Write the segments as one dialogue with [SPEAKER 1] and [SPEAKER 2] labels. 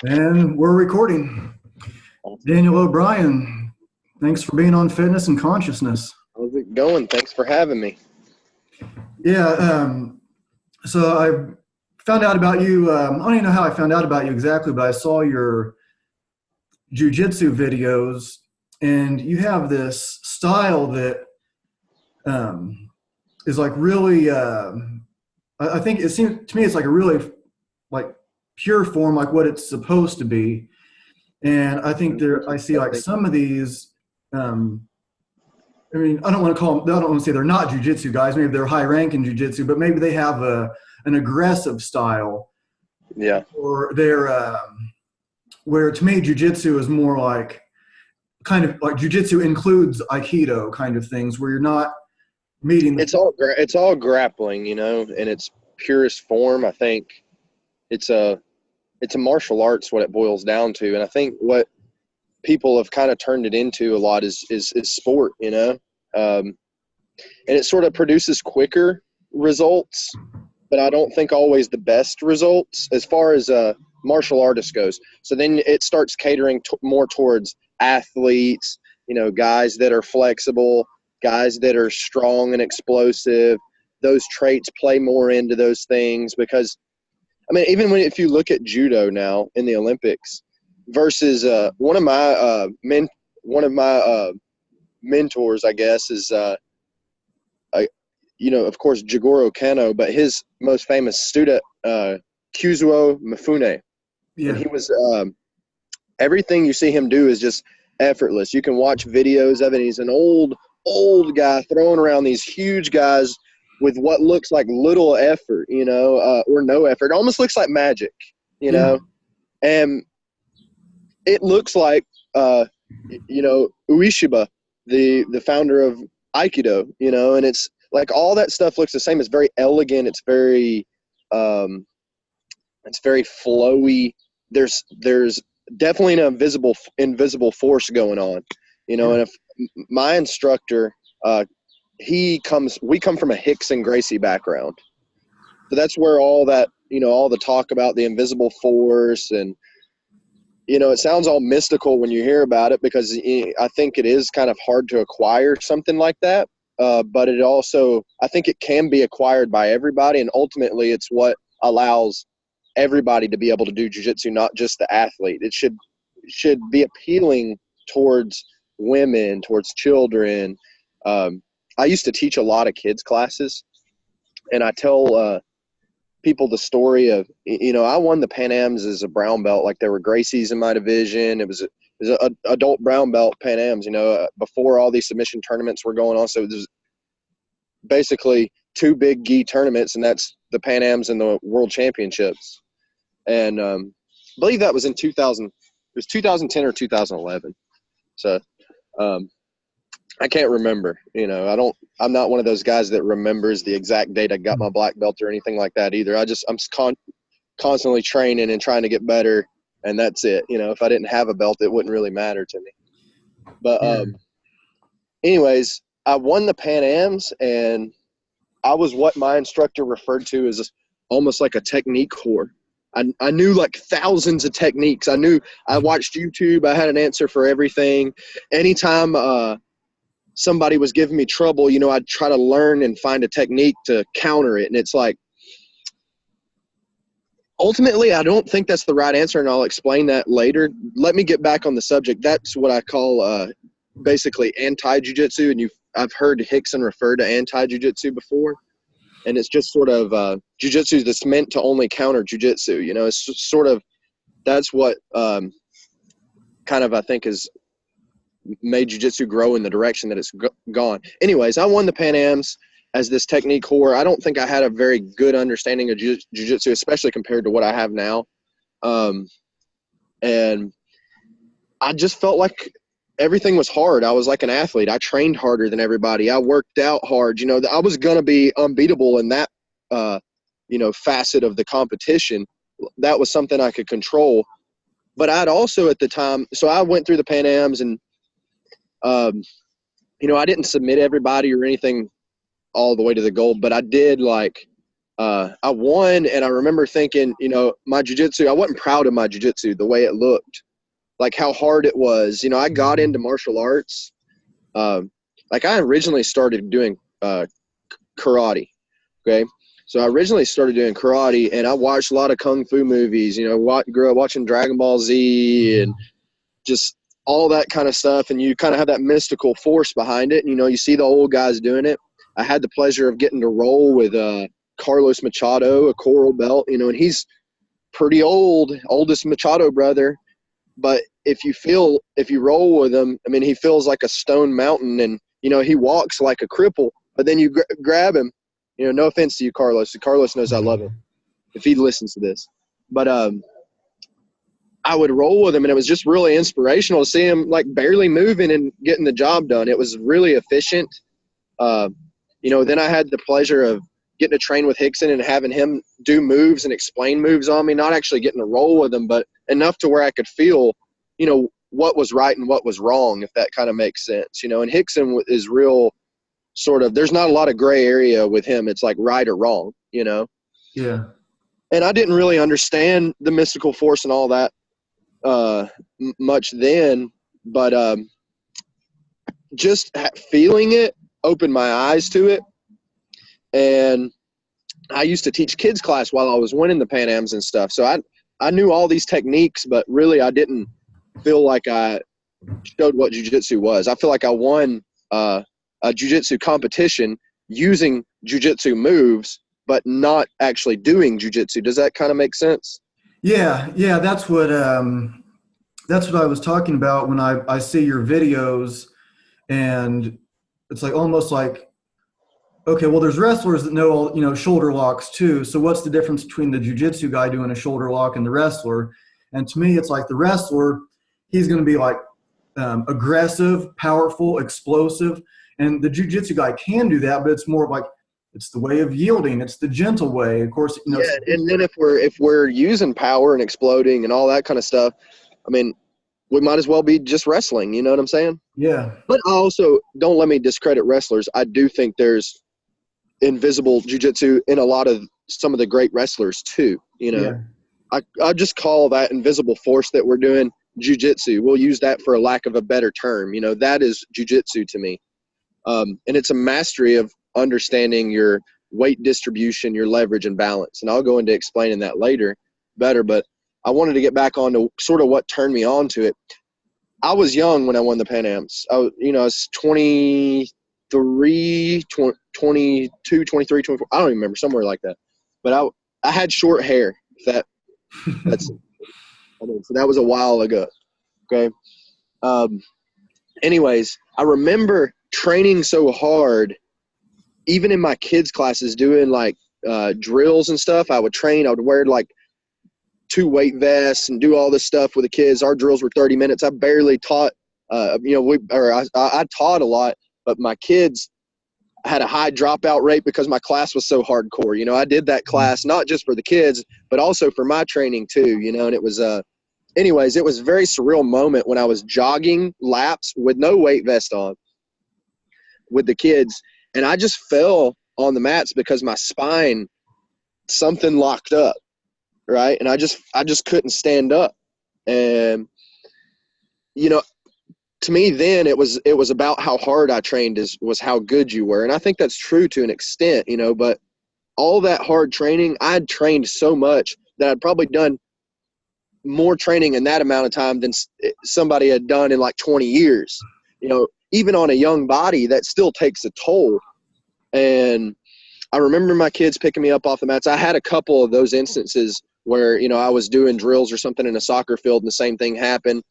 [SPEAKER 1] And we're recording. Daniel O'Brian, thanks for being on Fitness and Consciousness.
[SPEAKER 2] How's it going? Thanks for having me.
[SPEAKER 1] Yeah, so I found out about you. I don't even know how I found out about you exactly, but I saw your Jiu-Jitsu videos, and you have this style that is like really, I think it seems to me it's like a really like pure form, like what it's supposed to be. And I think I see like some of these, I mean, I don't want to say they're not jiu-jitsu guys. Maybe they're high rank in jiu-jitsu, but maybe they have an aggressive style.
[SPEAKER 2] Yeah.
[SPEAKER 1] Or they're, where to me, jiu-jitsu is more like, kind of like jiu-jitsu includes Aikido kind of things where you're not meeting.
[SPEAKER 2] It's all grappling, in its purest form. I think it's a martial arts, what it boils down to. And I think what people have kind of turned it into a lot is sport, and it sort of produces quicker results, but I don't think always the best results as far as martial artist goes. So then it starts catering more towards athletes, guys that are flexible, guys that are strong and explosive. Those traits play more into those things because, I mean, even if you look at judo now in the Olympics versus one of my mentors, I guess, is of course Jigoro Kano, but his most famous student, Kazuo Mifune.
[SPEAKER 1] Yeah.
[SPEAKER 2] And he was everything you see him do is just effortless. You can watch videos of it. He's an old guy throwing around these huge guys with what looks like little effort, or no effort. It almost looks like magic,
[SPEAKER 1] Yeah.
[SPEAKER 2] And it looks like, Ueshiba, the founder of Aikido, and it's like all that stuff looks the same. It's very elegant. It's very flowy. There's definitely an invisible force going on, and if my instructor, we come from a Hicks and Gracie background. So that's where all that, all the talk about the invisible force and, it sounds all mystical when you hear about it because I think it is kind of hard to acquire something like that. But it also, I think it can be acquired by everybody. And ultimately it's what allows everybody to be able to do jiu-jitsu, not just the athlete. It should be appealing towards women, towards children. I used to teach a lot of kids classes, and I tell people the story of, I won the Pan Ams as a brown belt. Like there were Gracies in my division. It was an adult brown belt Pan Ams, before all these submission tournaments were going on. So there's basically two big gi tournaments, and that's the Pan Ams and the World Championships. And I believe that was in 2000. It was 2010 or 2011. So I can't remember, I'm not one of those guys that remembers the exact date I got my black belt or anything like that either. I'm constantly training and trying to get better, and that's it. If I didn't have a belt, it wouldn't really matter to me. But anyways, I won the Pan Ams, and I was what my instructor referred to as almost like a technique whore. I knew like thousands of techniques. I watched YouTube. I had an answer for everything. Anytime somebody was giving me trouble, I'd try to learn and find a technique to counter it. And it's like, ultimately, I don't think that's the right answer, and I'll explain that later. Let me get back on the subject. That's what I call basically anti-jiu-jitsu, and I've heard Hickson refer to anti-jiu-jitsu before. And it's just sort of jiu-jitsu that's meant to only counter jiu-jitsu. It's sort of, that's what kind of I think has made jiu-jitsu grow in the direction that it's gone. Anyways, I won the Pan Ams as this technique whore. I don't think I had a very good understanding of jiu-jitsu, especially compared to what I have now. And I just felt like everything was hard. I was like an athlete. I trained harder than everybody. I worked out hard. I was going to be unbeatable in that, facet of the competition. That was something I could control. But I'd also at the time, so I went through the Pan Ams and, I didn't submit everybody or anything all the way to the gold, but I did I won, and I remember thinking, my jiu-jitsu, I wasn't proud of my jiu-jitsu, the way it looked, like how hard it was. I got into martial arts. Like I originally started doing karate, okay? So I originally started doing karate, and I watched a lot of kung fu movies, grew up watching Dragon Ball Z and just all that kind of stuff, and you kind of have that mystical force behind it, and you see the old guys doing it. I had the pleasure of getting to roll with Carlos Machado, a coral belt, and he's pretty oldest Machado brother. But if you roll with him, I mean, he feels like a stone mountain, and he walks like a cripple. But then you grab him. No offense to you, Carlos. Carlos knows I love him if he listens to this. But I would roll with him, and it was just really inspirational to see him like barely moving and getting the job done. It was really efficient. Then I had the pleasure of getting to train with Rickson and having him do moves and explain moves on me, not actually getting to roll with him, but enough to where I could feel, what was right and what was wrong, if that kind of makes sense, and Rickson is real sort of, there's not a lot of gray area with him. It's like right or wrong,
[SPEAKER 1] Yeah.
[SPEAKER 2] And I didn't really understand the mystical force and all that much then, but just feeling it opened my eyes to it. And I used to teach kids class while I was winning the Pan Ams and stuff. So I knew all these techniques, but really I didn't feel like I showed what jiu-jitsu was. I feel like I won a jiu-jitsu competition using jiu-jitsu moves, but not actually doing jiu-jitsu. Does that kind of make sense?
[SPEAKER 1] Yeah. That's what I was talking about when I see your videos, and it's like almost like, okay, well, there's wrestlers that know, shoulder locks too. So what's the difference between the jiu-jitsu guy doing a shoulder lock and the wrestler? And to me, it's like the wrestler, he's going to be like aggressive, powerful, explosive. And the jiu-jitsu guy can do that, but it's more like, it's the way of yielding. It's the gentle way. Of course,
[SPEAKER 2] Yeah, and then if we're using power and exploding and all that kind of stuff, I mean, we might as well be just wrestling. You know what I'm saying?
[SPEAKER 1] Yeah.
[SPEAKER 2] But also, don't let me discredit wrestlers. I do think there's invisible jiu-jitsu in some of the great wrestlers too.
[SPEAKER 1] Yeah.
[SPEAKER 2] I just call that invisible force that we're doing jiu-jitsu. We'll use that for a lack of a better term. That is jiu-jitsu to me. And it's a mastery of understanding your weight distribution, your leverage and balance. And I'll go into explaining that later better, but I wanted to get back on to sort of what turned me on to it. I was young when I won the Pan Ams. I was 23, 22, 23, 24. I don't even remember, somewhere like that. But I had short hair. That's so that was a while ago. Okay. Anyways, I remember training so hard, even in my kids' classes, doing like drills and stuff. I would wear like 2 weight vests and do all this stuff with the kids. Our drills were 30 minutes. I barely taught, I taught a lot, but my kids had a high dropout rate because my class was so hardcore. I did that class not just for the kids, but also for my training too, and it was, anyways, it was a very surreal moment when I was jogging laps with no weight vest on with the kids. And I just fell on the mats because my spine, something locked up. Right. And I just couldn't stand up. And, to me then it was about how hard I trained was how good you were. And I think that's true to an extent, but all that hard training, I'd trained so much that I'd probably done more training in that amount of time than somebody had done in like 20 years, even on a young body, that still takes a toll. And I remember my kids picking me up off the mats. I had a couple of those instances where, I was doing drills or something in a soccer field and the same thing happened.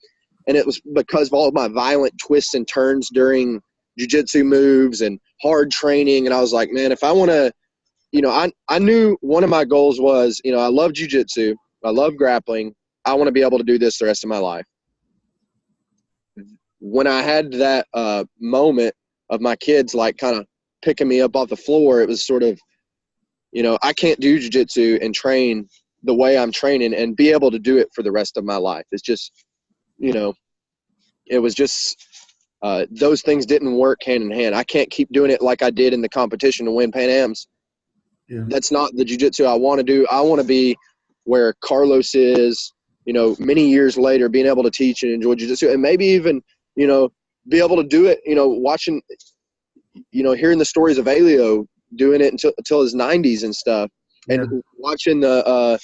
[SPEAKER 2] And it was because of all of my violent twists and turns during jiu-jitsu moves and hard training. And I was like, man, if I want to, I knew one of my goals was, I love jiu-jitsu. I love grappling. I want to be able to do this the rest of my life. When I had that moment of my kids like kind of picking me up off the floor, it was sort of, I can't do jiu-jitsu and train the way I'm training and be able to do it for the rest of my life. It's just, it was just those things didn't work hand in hand. I can't keep doing it like I did in the competition to win Pan Ams. That's not the jiu-jitsu I want to do. I want to be where Carlos is, many years later, being able to teach and enjoy jiu-jitsu, and maybe even, be able to do it, watching, hearing the stories of Elio doing it until his 90s and stuff, and watching the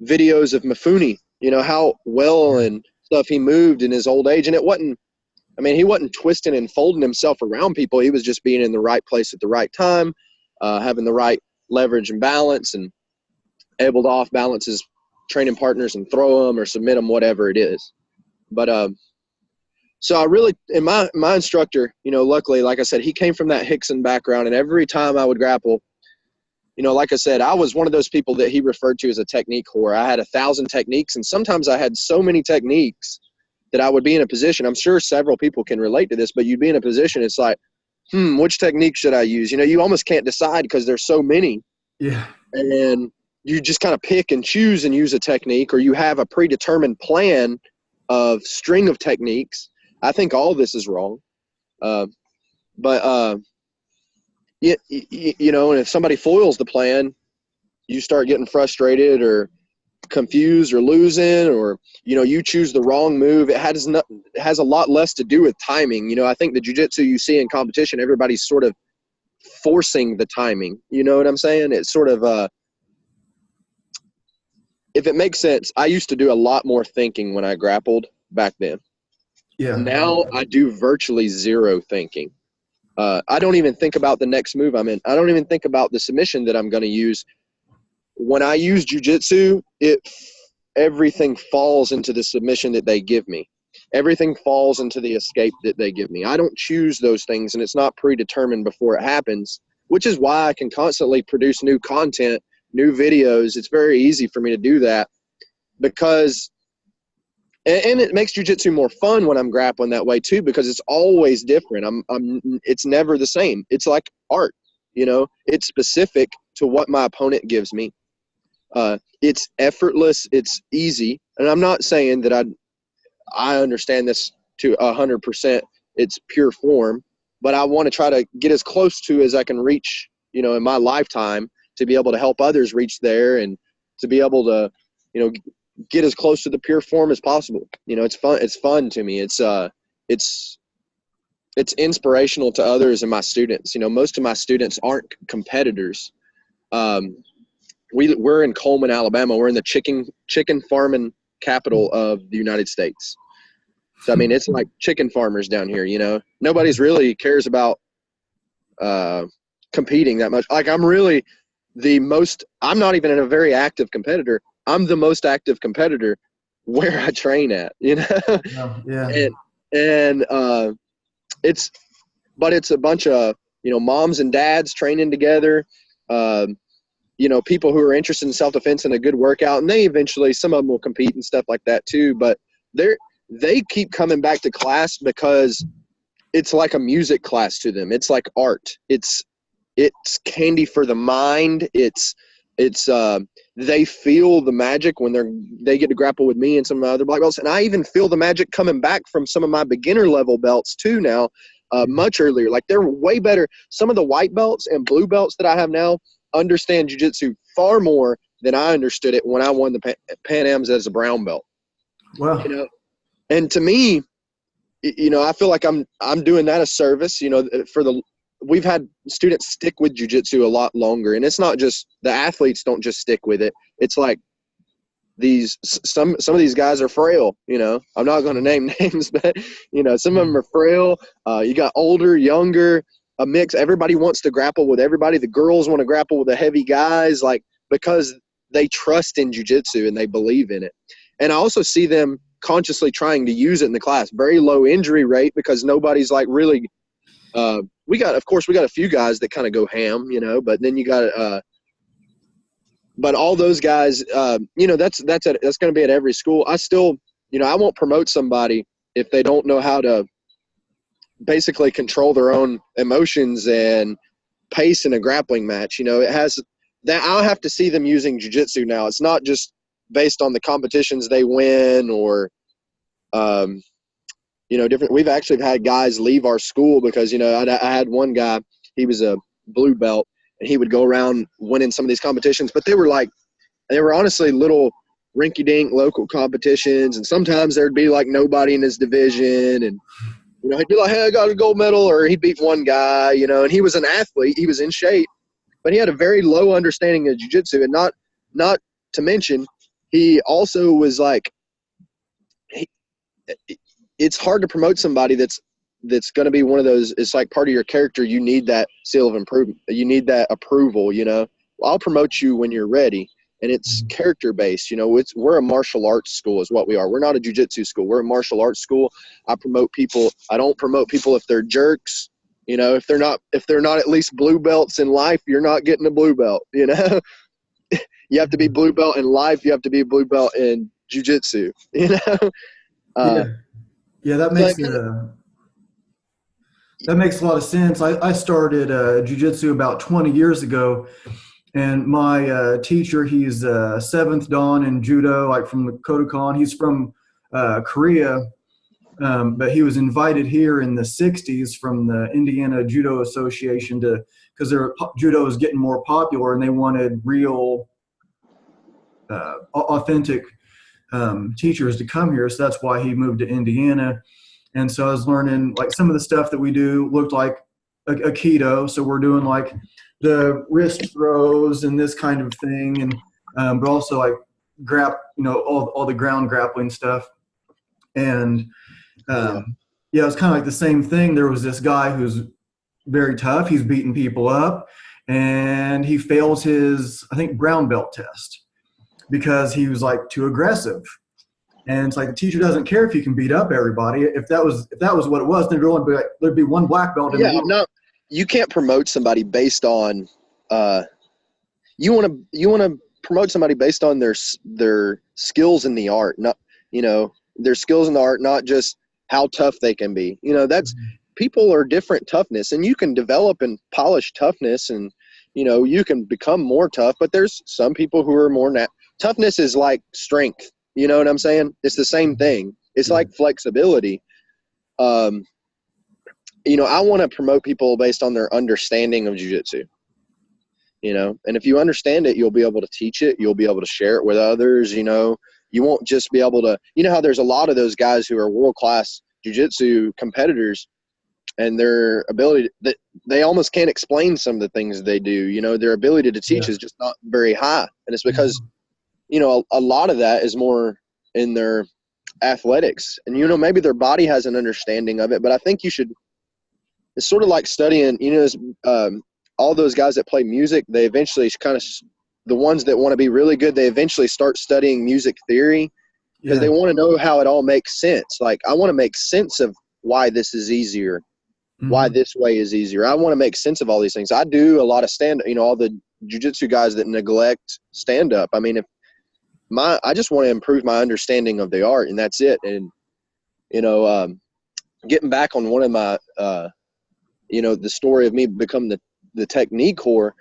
[SPEAKER 2] videos of Mifune, how well and stuff he moved in his old age. And he wasn't twisting and folding himself around people. He was just being in the right place at the right time, having the right leverage and balance, and able to off balance his training partners and throw them or submit them, whatever it is. But so I really, and my instructor, luckily, like I said, he came from that Hickson background, and every time I would grapple, like I said, I was one of those people that he referred to as a technique whore. I had 1,000 techniques, and sometimes I had so many techniques that I would be in a position, I'm sure several people can relate to this, but you'd be in a position, it's like, which technique should I use? You almost can't decide because there's so many.
[SPEAKER 1] Yeah.
[SPEAKER 2] And you just kind of pick and choose and use a technique, or you have a predetermined plan of string of techniques. I think all of this is wrong. And if somebody foils the plan, you start getting frustrated or confused or losing, or, you choose the wrong move. It has a lot less to do with timing. I think the jiu-jitsu you see in competition, everybody's sort of forcing the timing. You know what I'm saying? It's sort of, if it makes sense, I used to do a lot more thinking when I grappled back then.
[SPEAKER 1] Yeah.
[SPEAKER 2] Now I do virtually zero thinking. I don't even think about the next move I'm in. I don't even think about the submission that I'm going to use. When I use jiu-jitsu, everything falls into the submission that they give me. Everything falls into the escape that they give me. I don't choose those things, and it's not predetermined before it happens, which is why I can constantly produce new content, new videos. It's very easy for me to do that because and it makes jiu-jitsu more fun when I'm grappling that way too, because it's always different. It's never the same. It's like art, it's specific to what my opponent gives me. It's effortless. It's easy. And I'm not saying that I understand this to 100%. It's pure form, but I want to try to get as close to as I can reach, in my lifetime, to be able to help others reach there, and to be able to, get as close to the pure form as possible. It's fun. It's fun to me. It's inspirational to others and my students. Most of my students aren't competitors. We're in Coleman, Alabama. We're in the chicken farming capital of the United States. So, it's like chicken farmers down here, Nobody's really cares about competing that much. Like, I'm not even a very active competitor. I'm the most active competitor where I train at,
[SPEAKER 1] Yeah.
[SPEAKER 2] And it's a bunch of, moms and dads training together, people who are interested in self-defense and a good workout, and they eventually, some of them will compete and stuff like that too, but they keep coming back to class because it's like a music class to them. It's like art. It's candy for the mind. They feel the magic when they get to grapple with me and some of my other black belts. And I even feel the magic coming back from some of my beginner level belts too now, much earlier. Like, they're way better. Some of the white belts and blue belts that I have now understand jiu-jitsu far more than I understood it when I won the Pan Ams as a brown belt.
[SPEAKER 1] Wow.
[SPEAKER 2] And to me, I feel like I'm doing that a service, we've had students stick with jiu-jitsu a lot longer, and it's not just the athletes don't just stick with it. It's like some of these guys are frail, I'm not going to name names, but some of them are frail. You got older, younger, a mix. Everybody wants to grapple with everybody. The girls want to grapple with the heavy guys, like, because they trust in jiu-jitsu and they believe in it. And I also see them consciously trying to use it in the class. Very low injury rate because nobody's like really we got a few guys that kind of go ham, but then you got but all those guys, that's going to be at every school. I still, I won't promote somebody if they don't know how to basically control their own emotions and pace in a grappling match. It has that. I'll have to see them using jiu-jitsu now. It's not just based on the competitions they win or different. We've actually had guys leave our school because I had one guy, he was a blue belt, and he would go around winning some of these competitions. But they were honestly little rinky-dink local competitions, and sometimes there'd be like nobody in his division, and he'd be like, hey, I got a gold medal, or he'd beat one guy, and he was an athlete, he was in shape, but he had a very low understanding of jiu-jitsu. And not to mention, he also was like, it's hard to promote somebody that's going to be one of those. It's like part of your character. You need that seal of improvement. You need that approval. I'll promote you when you're ready. And it's character based. We're a martial arts school is what we are. We're not a jiu-jitsu school. We're a martial arts school. I promote people. I don't promote people if they're jerks. If they're not at least blue belts in life, you're not getting a blue belt. You have to be blue belt in life. You have to be a blue belt in jiu-jitsu.
[SPEAKER 1] Yeah, that makes a lot of sense. I started jiu-jitsu about 20 years ago, and my teacher, he's 7th Dan in judo, like from the Kodokan. He's from Korea, but he was invited here in the 60s from the Indiana Judo Association because judo is getting more popular, and they wanted real, authentic teachers to come here. So that's why he moved to Indiana. And so I was learning, like, some of the stuff that we do looked like Aikido. So we're doing like the wrist throws and this kind of thing, and but also like all the ground grappling stuff. And it was kind of like the same thing. There was this guy who's very tough. He's beating people up, and he fails his, I think, brown belt test because he was like too aggressive. And it's like the teacher doesn't care if you can beat up everybody. If that was what it was, there'd be one black belt in the world.
[SPEAKER 2] No, you can't promote somebody based on you want to promote somebody based on their skills in the art, not their skills in the art, not just how tough they can be. That's people are different toughness, and you can develop and polish toughness, and you can become more tough. But there's some people who are more toughness is like strength. You know what I'm saying? It's the same thing. It's like flexibility. I want to promote people based on their understanding of jiu-jitsu. And if you understand it, you'll be able to teach it. You'll be able to share it with others. You won't just be able to, how there's a lot of those guys who are world-class jiu-jitsu competitors, and their ability that they almost can't explain some of the things they do. Their ability to teach is just not very high. And it's because, a lot of that is more in their athletics, and, maybe their body has an understanding of it, but I think it's sort of like studying, all those guys that play music, they eventually the ones that want to be really good, they eventually start studying music theory because they want to know how it all makes sense. Like, I want to make sense of why this is easier, why this way is easier. I want to make sense of all these things. I do a lot of stand-up, all the jiu-jitsu guys that neglect stand-up. I mean, I just want to improve my understanding of the art, and that's it. And, getting back on one of my, the story of me becoming the technique whore,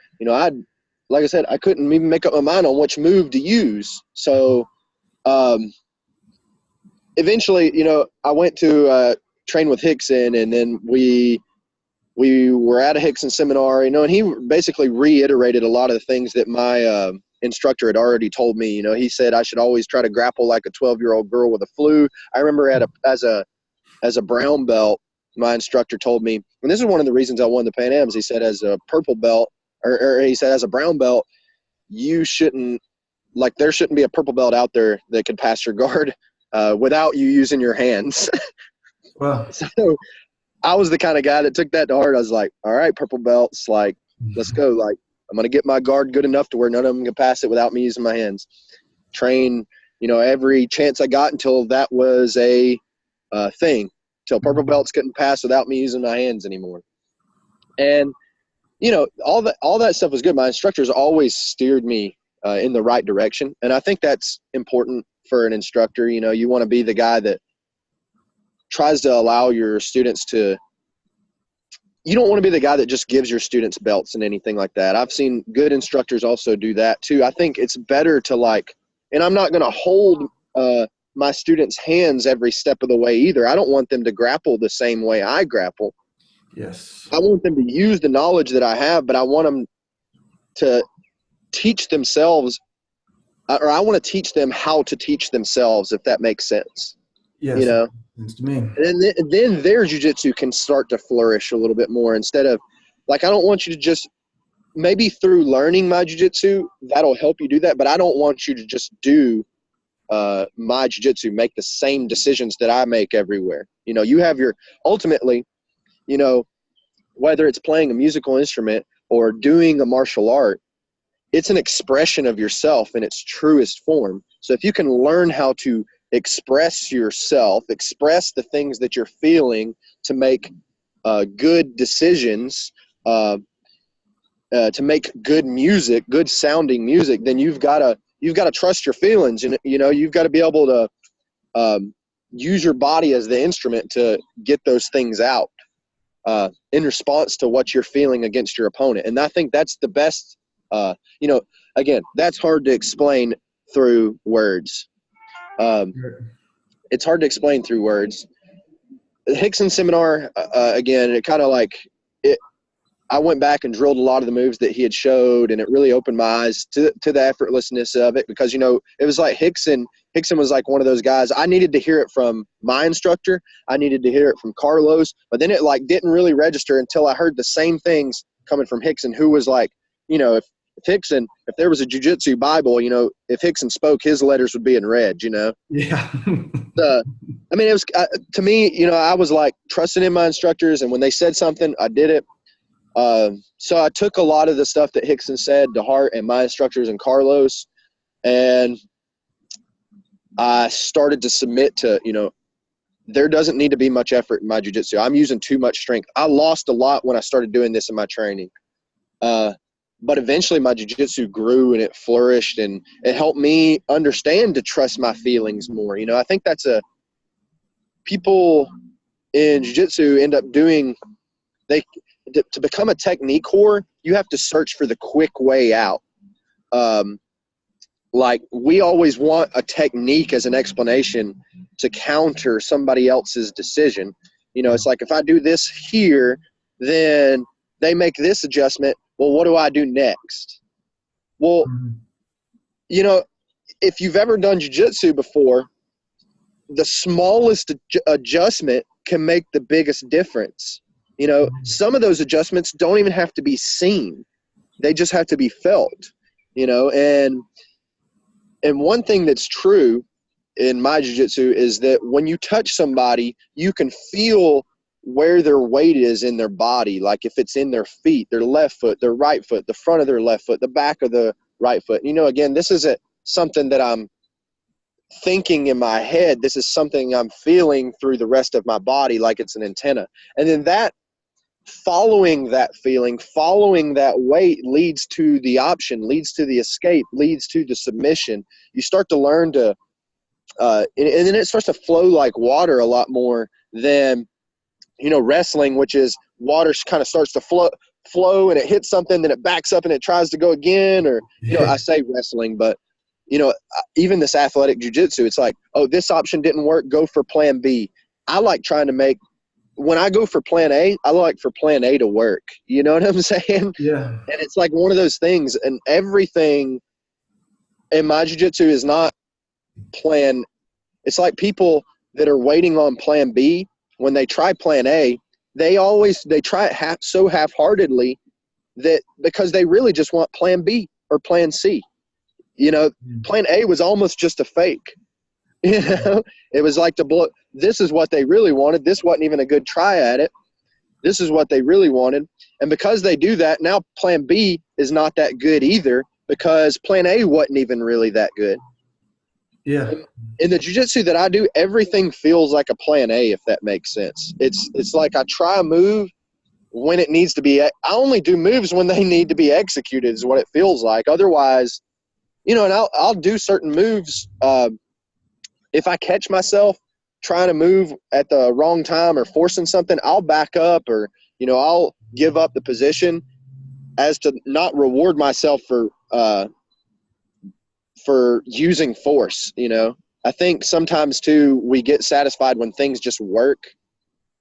[SPEAKER 2] like I said, I couldn't even make up my mind on which move to use. So eventually, I went to train with Hickson, and then we were at a Hickson seminar, and he basically reiterated a lot of the things that my instructor had already told me. He said I should always try to grapple like a 12-year-old girl with a flu. I remember as a brown belt, my instructor told me, and this is one of the reasons I won the Pan Ams, he said as a purple belt, or he said as a brown belt, there shouldn't be a purple belt out there that could pass your guard without you using your hands.
[SPEAKER 1] Wow.
[SPEAKER 2] So I was the kind of guy that took that to heart. I was like, all right, purple belts, like, let's go. Like, I'm going to get my guard good enough to where none of them can pass it without me using my hands. Train, every chance I got until that was a thing, till purple belts couldn't pass without me using my hands anymore. And, all that stuff was good. My instructors always steered me in the right direction. And I think that's important for an instructor. You want to be the guy that tries to allow your students to – you don't want to be the guy that just gives your students belts and anything like that. I've seen good instructors also do that too. I think it's better to and I'm not going to hold my students' hands every step of the way either. I don't want them to grapple the same way I grapple.
[SPEAKER 1] Yes.
[SPEAKER 2] I want them to use the knowledge that I have, but I want them to teach themselves, or I want to teach them how to teach themselves, if that makes sense.
[SPEAKER 1] Yes,
[SPEAKER 2] You know,
[SPEAKER 1] it's to me.
[SPEAKER 2] and then their jiu-jitsu can start to flourish a little bit more, instead of, like, I don't want you to just, maybe through learning my jiu-jitsu, that'll help you do that, but I don't want you to just do my jiu-jitsu, make the same decisions that I make everywhere. You know, you have your, ultimately, you know, whether it's playing a musical instrument or doing a martial art, it's an expression of yourself in its truest form. So if you can learn how to express yourself, express the things that you're feeling to make good decisions, to make good music, good sounding music, then you've got to trust your feelings, and you know, you've got to be able to use your body as the instrument to get those things out in response to what you're feeling against your opponent. And I think that's the best. You know, again, that's hard to explain through words. It's hard to explain through words. The Hickson seminar, again, it kind of like it. I went back and drilled a lot of the moves that he had showed, and it really opened my eyes to the effortlessness of it, because, you know, it was like Hickson was like one of those guys. I needed to hear it from my instructor. I needed to hear it from Carlos, but then it like didn't really register until I heard the same things coming from Hickson, who was like, you know, if there was a jiu-jitsu Bible, you know, if Hickson spoke, his letters would be in red, you know?
[SPEAKER 1] Yeah.
[SPEAKER 2] I mean, it was, to me, you know, I was like trusting in my instructors, and when they said something, I did it. So I took a lot of the stuff that Hickson said to heart, and my instructors and Carlos, and I started to submit to, you know, there doesn't need to be much effort in my jiu-jitsu. I'm using too much strength. I lost a lot when I started doing this in my training. But eventually my jiu-jitsu grew and it flourished, and it helped me understand to trust my feelings more. You know, I think that's people in jiu-jitsu end up doing, to become a technique whore, you have to search for the quick way out. Like, we always want a technique as an explanation to counter somebody else's decision. You know, it's like, if I do this here, then they make this adjustment. Well, what do I do next? Well, you know, if you've ever done jiu-jitsu before, the smallest adjustment can make the biggest difference. You know, some of those adjustments don't even have to be seen. They just have to be felt, you know. And one thing that's true in my jiu-jitsu is that when you touch somebody, you can feel where their weight is in their body. Like, if it's in their feet, their left foot, their right foot, the front of their left foot, the back of the right foot. You know, again, this isn't something that I'm thinking in my head. This is something I'm feeling through the rest of my body, like it's an antenna. And then that, following that feeling, following that weight, leads to the option, leads to the escape, leads to the submission. You start to learn to and then it starts to flow like water a lot more than, you know, wrestling, which is water kind of starts to flow and it hits something, then it backs up and it tries to go again. Or, you know, I say wrestling, but, you know, even this athletic jiu-jitsu, it's like, oh, this option didn't work, go for plan B. I like trying to make, when I go for plan A, I like for plan A to work. You know what I'm saying?
[SPEAKER 1] Yeah.
[SPEAKER 2] And it's like one of those things, and everything in my jiu-jitsu is not plan. It's like people that are waiting on plan B, when they try plan A, they try it so half-heartedly, that because they really just want plan B or plan C. You know, plan A was almost just a fake. You know, it was like to blow. This is what they really wanted. This wasn't even a good try at it. This is what they really wanted. And because they do that, now plan B is not that good either, because plan A wasn't even really that good.
[SPEAKER 1] Yeah.
[SPEAKER 2] In the jiu-jitsu that I do, everything feels like a plan A, if that makes sense. It's like I try a move when it needs to be. I only do moves when they need to be executed, is what it feels like. Otherwise, you know, and I'll do certain moves. If I catch myself trying to move at the wrong time or forcing something, I'll back up, or, you know, I'll give up the position as to not reward myself for using force. You know, I think sometimes too, we get satisfied when things just work.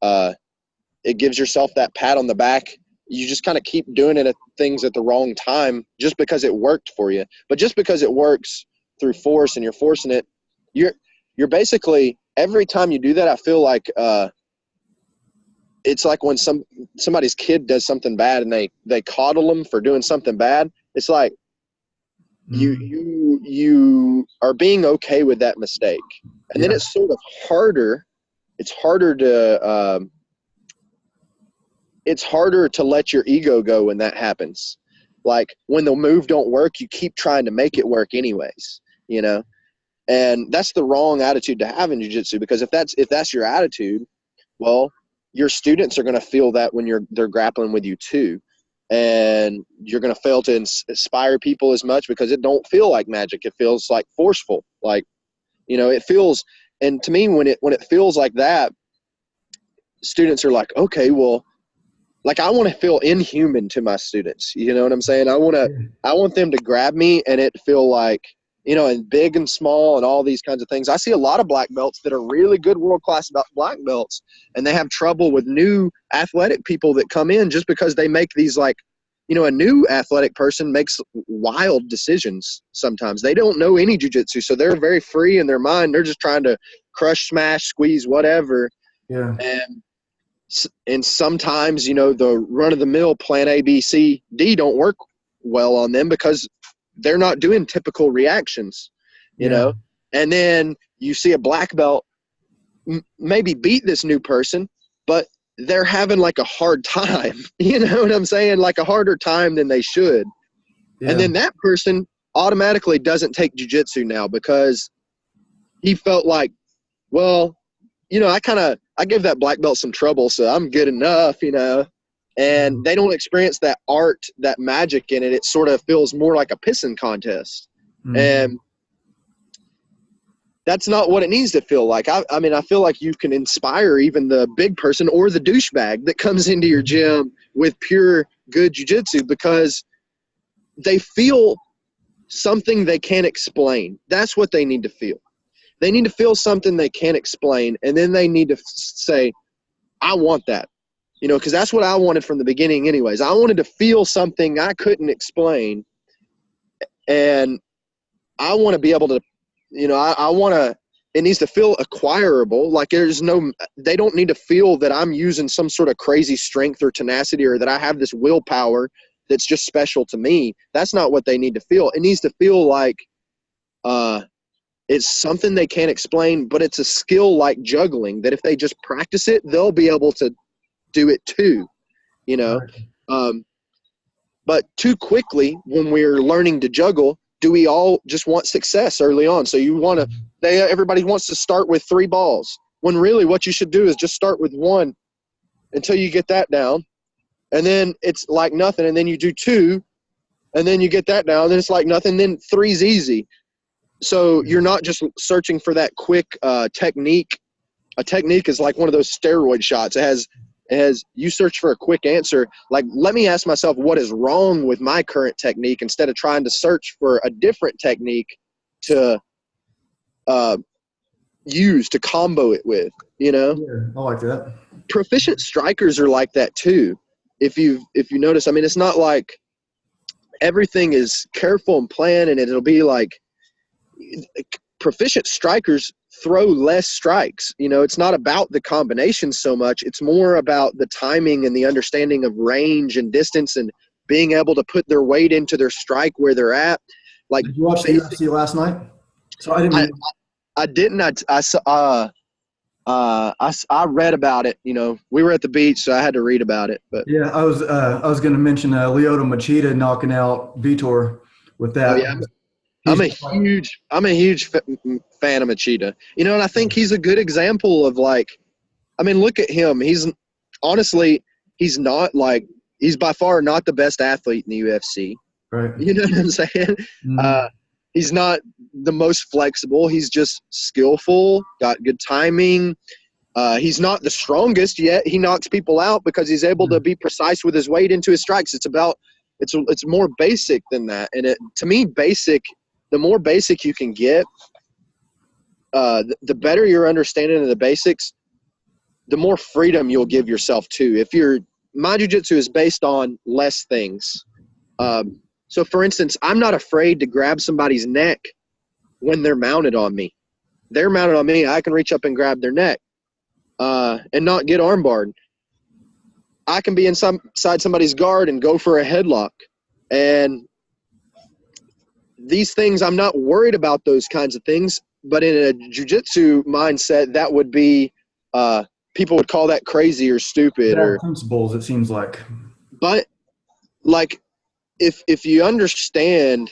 [SPEAKER 2] It gives yourself that pat on the back you just kind of keep doing things at the wrong time just because it worked for you. But just because it works through force and you're forcing it, you're basically, every time you do that, I feel like it's like when somebody's kid does something bad and they coddle them for doing something bad. It's like you are being okay with that mistake. And then it's sort of harder. It's harder to let your ego go when that happens. Like when the move don't work, you keep trying to make it work anyways, you know? And that's the wrong attitude to have in jiu-jitsu, because if that's your attitude, well, your students are going to feel that when they're grappling with you too. And you're going to fail to inspire people as much because it don't feel like magic. It feels like forceful. Like, you know, it feels, and to me, when it feels like that, students are like, okay, well, like I want to feel inhuman to my students. You know what I'm saying? I want them to grab me and it feel like, you know, and big and small and all these kinds of things. I see a lot of black belts that are really good world-class black belts, and they have trouble with new athletic people that come in just because they make these, like, you know, a new athletic person makes wild decisions sometimes. They don't know any jiu-jitsu, so they're very free in their mind. They're just trying to crush, smash, squeeze, whatever.
[SPEAKER 1] Yeah.
[SPEAKER 2] And sometimes, you know, the run-of-the-mill plan A, B, C, D don't work well on them because they're not doing typical reactions, you know? And then you see a black belt maybe beat this new person, but they're having like a hard time, you know what I'm saying? Like a harder time than they should. Yeah. And then that person automatically doesn't take jiu-jitsu now because he felt like, well, you know, I gave that black belt some trouble, so I'm good enough, you know? And they don't experience that art, that magic in it. It sort of feels more like a pissing contest. Mm-hmm. And that's not what it needs to feel like. I mean, I feel like you can inspire even the big person or the douchebag that comes into your gym with pure good jiu-jitsu because they feel something they can't explain. That's what they need to feel. They need to feel something they can't explain, and then they need to say, I want that. You know, because that's what I wanted from the beginning anyways. I wanted to feel something I couldn't explain, and I want to be able to, you know, I want to – it needs to feel acquirable. Like they don't need to feel that I'm using some sort of crazy strength or tenacity or that I have this willpower that's just special to me. That's not what they need to feel. It needs to feel like it's something they can't explain, but it's a skill like juggling that if they just practice it, they'll be able to do it too, you know. But too quickly when we're learning to juggle, do we all just want success early on? So everybody wants to start with 3 balls when really what you should do is just start with 1 until you get that down, and then it's like nothing, and then you do 2, and then you get that down, and then it's like nothing, then 3's easy. So you're not just searching for that quick technique. A technique is like one of those steroid shots. It has you search for a quick answer. Like, let me ask myself what is wrong with my current technique instead of trying to search for a different technique to use to combo it with, you know?
[SPEAKER 1] Yeah, I like that.
[SPEAKER 2] Proficient strikers are like that too. If you notice, I mean, it's not like everything is careful and planned, and it'll be like proficient strikers throw less strikes. You know, it's not about the combination so much. It's more about the timing and the understanding of range and distance and being able to put their weight into their strike where they're at. Like,
[SPEAKER 1] did you watch the UFC last night? So I didn't.
[SPEAKER 2] I didn't. I read about it. You know, we were at the beach, so I had to read about it. But
[SPEAKER 1] yeah, I was going to mention Lyoto Machida knocking out Vitor with that.
[SPEAKER 2] Oh, yeah. I'm a huge fan of Machida. You know, and I think he's a good example of, like, I mean, look at him. He's by far not the best athlete in the UFC.
[SPEAKER 1] Right.
[SPEAKER 2] You know what I'm saying? Mm-hmm. He's not the most flexible. He's just skillful, got good timing. He's not the strongest yet. He knocks people out because he's able to be precise with his weight into his strikes. It's more basic than that. And to me, the more basic you can get, the better your understanding of the basics, the more freedom you'll give yourself to. If you're my jiu-jitsu is based on less things. So for instance, I'm not afraid to grab somebody's neck when they're mounted on me. They're mounted on me, I can reach up and grab their neck and not get armbarred. I can be inside somebody's guard and go for a headlock. And these things, I'm not worried about those kinds of things. But in a jiu-jitsu mindset, that would be people would call that crazy or stupid.
[SPEAKER 1] Bad
[SPEAKER 2] or
[SPEAKER 1] principles, it seems like.
[SPEAKER 2] But like if you understand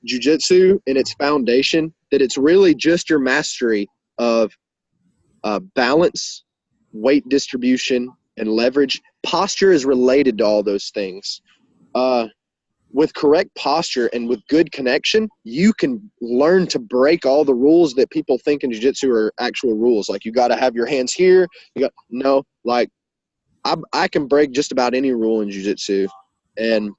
[SPEAKER 2] jiu-jitsu and its foundation, that it's really just your mastery of balance, weight distribution, and leverage. Posture is related to all those things. With correct posture and with good connection, you can learn to break all the rules that people think in jiu-jitsu are actual rules. Like, you got to have your hands here. I can break just about any rule in jiu-jitsu. And,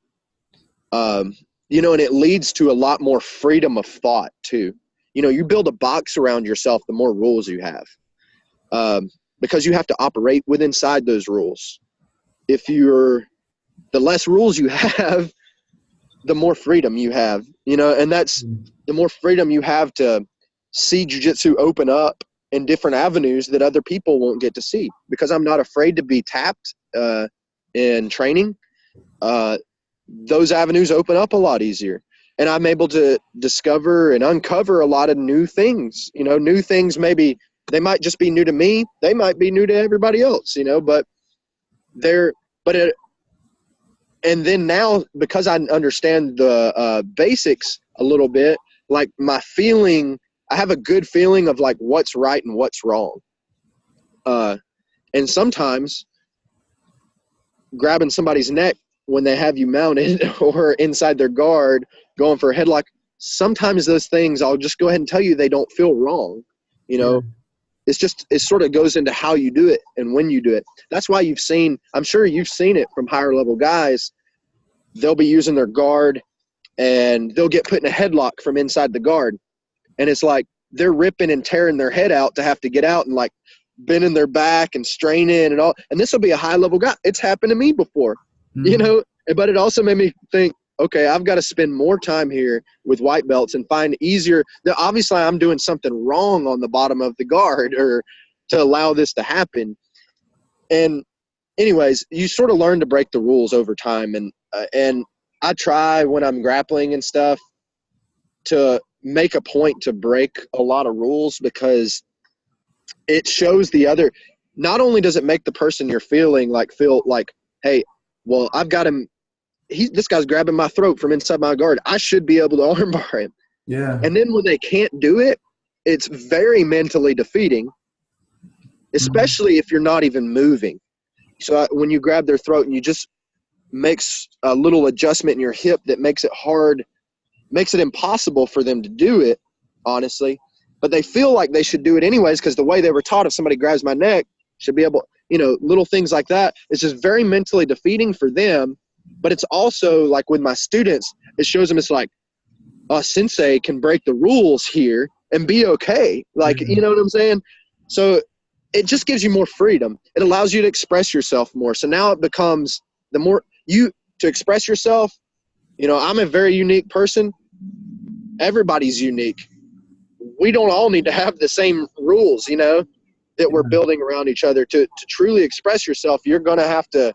[SPEAKER 2] and it leads to a lot more freedom of thought too. You build a box around yourself, the more rules you have, because you have to operate inside those rules. The less rules you have, the more freedom you have, and that's the more freedom you have to see jiu-jitsu open up in different avenues that other people won't get to see. Because I'm not afraid to be tapped in training. Those avenues open up a lot easier. And I'm able to discover and uncover a lot of new things. New things, maybe they might just be new to me. They might be new to everybody else, and then now, because I understand the basics a little bit, like I have a good feeling of like what's right and what's wrong. And sometimes grabbing somebody's neck when they have you mounted or inside their guard going for a headlock, sometimes those things, I'll just go ahead and tell you, they don't feel wrong. It sort of goes into how you do it and when you do it. That's why I'm sure you've seen it from higher level guys. They'll be using their guard and they'll get put in a headlock from inside the guard. And it's like they're ripping and tearing their head out to have to get out and like bending their back and straining and all. And this will be a high level guy. It's happened to me before, but it also made me think, okay, I've got to spend more time here with white belts and find easier. Obviously, I'm doing something wrong on the bottom of the guard or to allow this to happen. And anyways, you sort of learn to break the rules over time. And I try when I'm grappling and stuff to make a point to break a lot of rules, because it shows not only does it make the person you're feel like, hey, well, I've got him. This guy's grabbing my throat from inside my guard. I should be able to armbar him.
[SPEAKER 1] Yeah.
[SPEAKER 2] And then when they can't do it, it's very mentally defeating, especially if you're not even moving. So when you grab their throat and you just makes a little adjustment in your hip that makes it impossible for them to do it, honestly. But they feel like they should do it anyways, because the way they were taught, if somebody grabs my neck, should be able, little things like that. It's just very mentally defeating for them. But it's also like with my students, it shows them it's like, sensei can break the rules here and be okay. Like, you know what I'm saying? So it just gives you more freedom. It allows you to express yourself more. So now it becomes the more to express yourself. I'm a very unique person. Everybody's unique. We don't all need to have the same rules, that we're building around each other. To truly express yourself, you're going to have to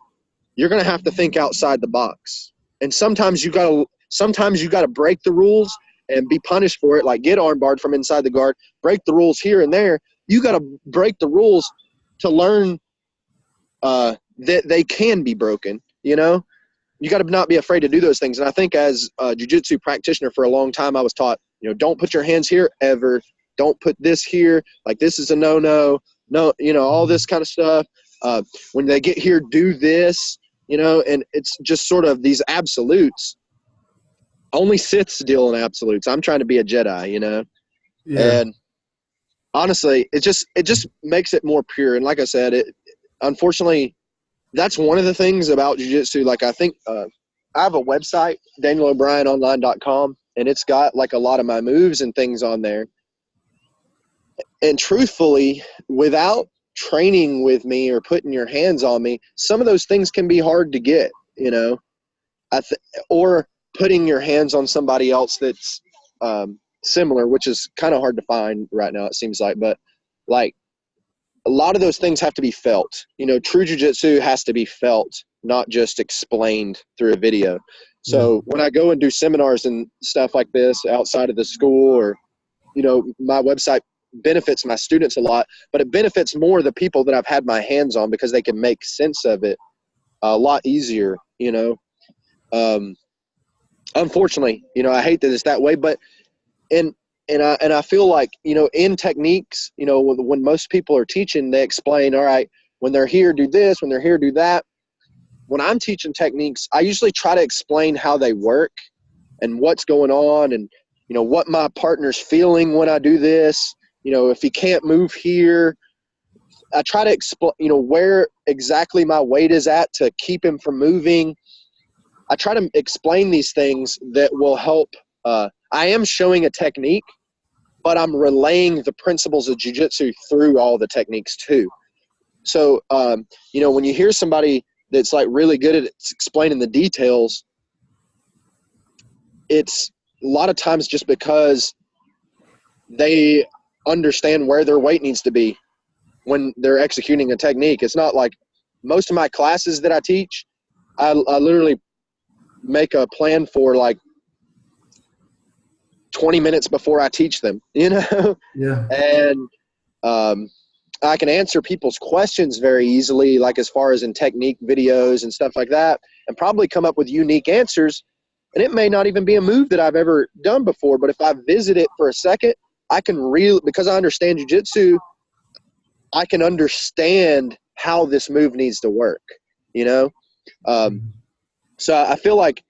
[SPEAKER 2] think outside the box. And sometimes you got to break the rules and be punished for it, like get armbarred from inside the guard, break the rules here and there. You got to break the rules to learn that they can be broken, You got to not be afraid to do those things. And I think as a jiu-jitsu practitioner for a long time, I was taught, don't put your hands here ever. Don't put this here. Like, this is a no, all this kind of stuff. When they get here, do this, and it's just sort of these absolutes. Only Siths deal in absolutes. I'm trying to be a Jedi,
[SPEAKER 1] Yeah.
[SPEAKER 2] And honestly, it just makes it more pure. And like I said, unfortunately, that's one of the things about jiu-jitsu. Like, I think I have a website, DanielO'BrienOnline.com, and it's got like a lot of my moves and things on there. And truthfully, without training with me or putting your hands on me, some of those things can be hard to get, you know, or putting your hands on somebody else that's similar, which is kind of hard to find right now, it seems like. But like a lot of those things have to be felt. You know, true jiu-jitsu has to be felt, not just explained through a video. So when I go and do seminars and stuff like this outside of the school, or, you know, my website benefits my students a lot, but it benefits more the people that I've had my hands on, because they can make sense of it a lot easier, you know. Unfortunately, you know, I hate that it's that way, but and I feel like, you know, in techniques, you know, when most people are teaching, they explain, all right, when they're here, do this, when they're here, do that. When I'm teaching techniques, I usually try to explain how they work and what's going on, and, you know, what my partner's feeling when I do this. You know, if he can't move here, I try to explain, you know, where exactly my weight is at to keep him from moving. I try to explain these things that will help. I am showing a technique, but I'm relaying the principles of jiu-jitsu through all the techniques too. So, you know, when you hear somebody that's like really good at explaining the details, it's a lot of times just because they understand where their weight needs to be when they're executing a technique. It's not like most of my classes that I teach, I literally make a plan for like 20 minutes before I teach them, you know?
[SPEAKER 1] Yeah.
[SPEAKER 2] And I can answer people's questions very easily, like as far as in technique videos and stuff like that, and probably come up with unique answers. And it may not even be a move that I've ever done before, but if I visit it for a second, I can because I understand jiu-jitsu, I can understand how this move needs to work, you know? So I feel like,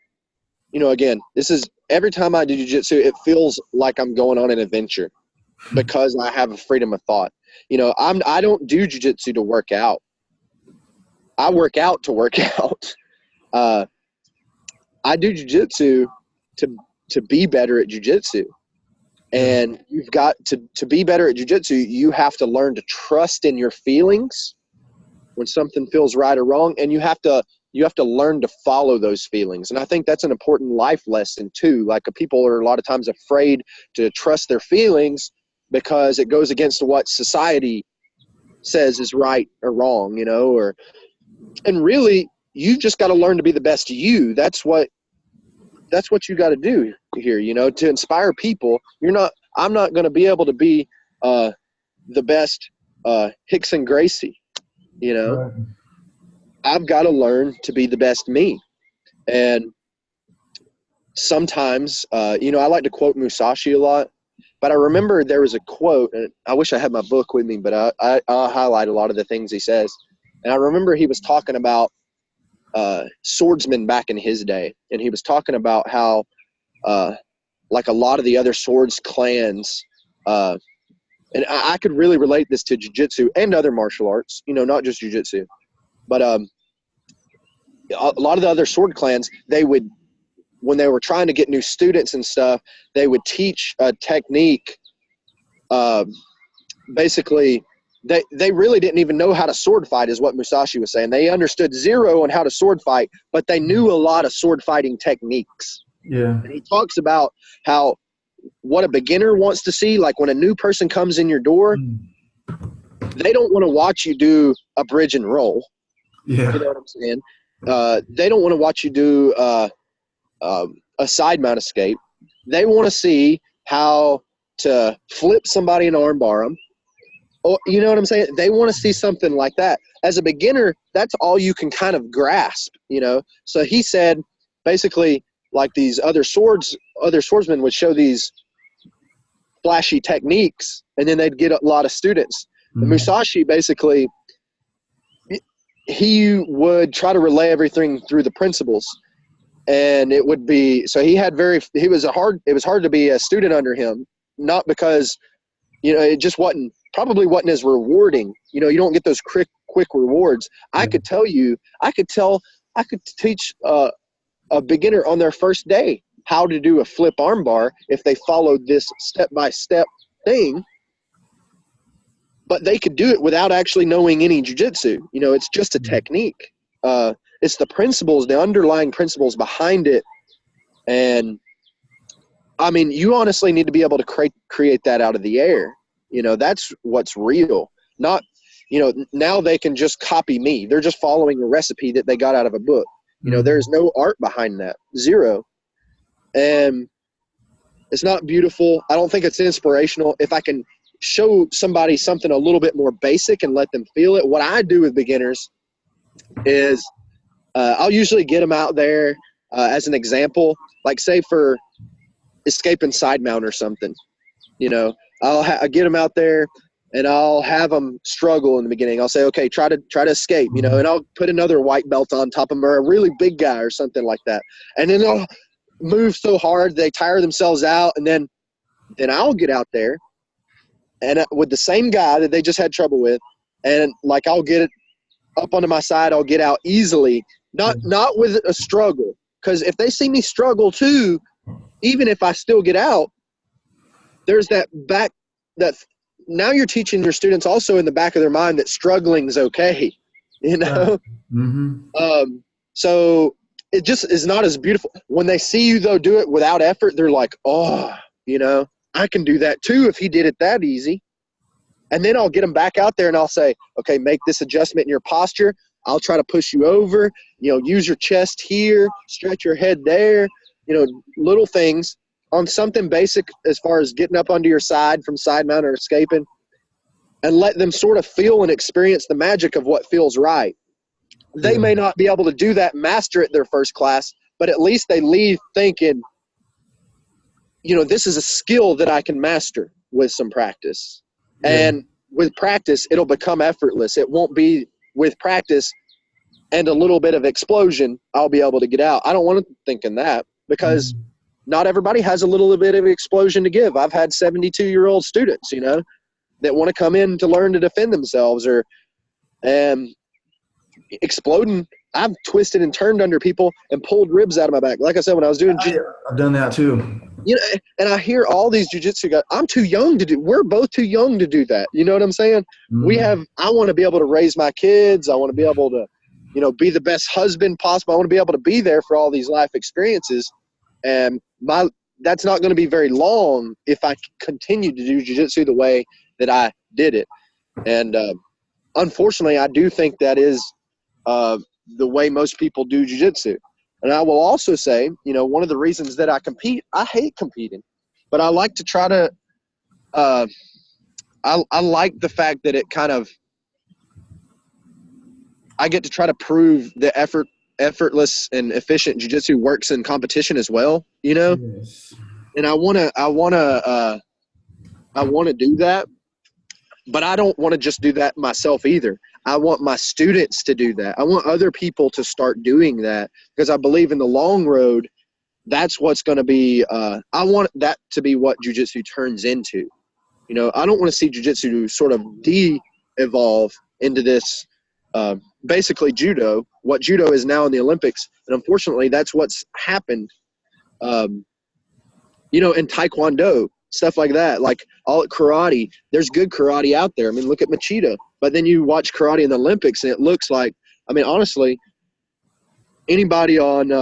[SPEAKER 2] you know, again, this is every time I do jiu-jitsu, it feels like I'm going on an adventure because I have a freedom of thought. You know, I don't do jiu-jitsu to work out. I work out to work out. I do jiu-jitsu to be better at jiu-jitsu. And you've got to be better at jiu-jitsu, you have to learn to trust in your feelings when something feels right or wrong, and you have to learn to follow those feelings. And I think that's an important life lesson too. Like, people are a lot of times afraid to trust their feelings because it goes against what society says is right or wrong, you know, and really you just got to learn to be the best you. That's what you got to do here, you know, to inspire people. I'm not going to be able to be the best Hickson Gracie, you know. Right. I've got to learn to be the best me. And sometimes, you know, I like to quote Musashi a lot, but I remember there was a quote, and I wish I had my book with me, but I'll highlight a lot of the things he says. And I remember he was talking about swordsmen back in his day. And he was talking about how, like a lot of the other swords clans, and I could really relate this to jiu-jitsu and other martial arts, you know, not just jiu-jitsu. But a lot of the other sword clans, they would, when they were trying to get new students and stuff, they would teach a technique. Basically, they really didn't even know how to sword fight, is what Musashi was saying. They understood zero on how to sword fight, but they knew a lot of sword fighting techniques. Yeah. And he talks about how what a beginner wants to see, like when a new person comes in your door, they don't want to watch you do a bridge and roll. Yeah. You know what I'm saying? They don't want to watch you do a side mount escape. They want to see how to flip somebody and armbar them. Or, you know what I'm saying? They want to see something like that. As a beginner, that's all you can kind of grasp, you know? So he said, basically, like these other swordsmen would show these flashy techniques, and then they'd get a lot of students. Mm-hmm. And Musashi, basically, he would try to relay everything through the principles. And it would be, so it was hard to be a student under him, not because, you know, it just probably wasn't as rewarding. You know, you don't get those quick rewards. I could teach a beginner on their first day how to do a flip armbar if they followed this step-by-step thing. but they could do it without actually knowing any jiu-jitsu. You know, it's just a technique. It's the principles, the underlying principles behind it. And I mean, you honestly need to be able to create that out of the air. You know, that's what's real. Not, you know, now they can just copy me. They're just following a recipe that they got out of a book. You know, there's no art behind that. Zero. And it's not beautiful. I don't think it's inspirational. If I can show somebody something a little bit more basic and let them feel it, what I do with beginners is I'll usually get them out there as an example, like say for escaping side mount or something. You know, I'll get them out there and I'll have them struggle in the beginning. I'll say, okay, try to escape, you know, and I'll put another white belt on top of them or a really big guy or something like that. And then they'll move so hard they tire themselves out, and then I'll get out there and with the same guy that they just had trouble with, and like I'll get it up onto my side, I'll get out easily, not with a struggle, because if they see me struggle too, even if I still get out, there's that now you're teaching your students also in the back of their mind that struggle is okay, you know. So it just is not as beautiful. When they see you, though, do it without effort, they're like, oh, you know, I can do that too if he did it that easy. And then I'll get them back out there and I'll say, okay, make this adjustment in your posture. I'll try to push you over, you know, use your chest here, stretch your head there, you know, little things on something basic as far as getting up onto your side from side mount or escaping, and let them sort of feel and experience the magic of what feels right. They may not be able to do that, master it their first class, but at least they leave thinking, you know, this is a skill that I can master with some practice. And with practice, it'll become effortless. It won't be with practice and a little bit of explosion, I'll be able to get out. I don't want to think in that, because not everybody has a little bit of explosion to give. I've had 72-year-old students, you know, that want to come in to learn to defend themselves, or exploding. I've twisted and turned under people and pulled ribs out of my back. Like I said, when I was doing
[SPEAKER 1] I've done that too. You know,
[SPEAKER 2] and I hear all these jiu-jitsu guys, I'm too young to do. We're both too young to do that. You know what I'm saying? I want to be able to raise my kids. I want to be able to, you know, be the best husband possible. I want to be able to be there for all these life experiences. And that's not going to be very long if I continue to do jiu-jitsu the way that I did it. And unfortunately, I do think that is the way most people do jiu-jitsu. And I will also say, you know, one of the reasons that I compete, I hate competing, but I like to try to I like the fact that it kind of, I get to try to prove the effortless and efficient jiu-jitsu works in competition as well, you know. And I want to do that, but I don't want to just do that myself either. I want my students to do that. I want other people to start doing that, because I believe in the long road, that's what's going to be, I want that to be what jiu-jitsu turns into. You know, I don't want to see jiu-jitsu sort of de-evolve into this, basically judo, what judo is now in the Olympics. And unfortunately, that's what's happened, you know, in Taekwondo, stuff like that, like all karate. There's good karate out there. I mean, look at Machida. But then you watch karate in the Olympics, and it looks like, I mean, honestly, anybody on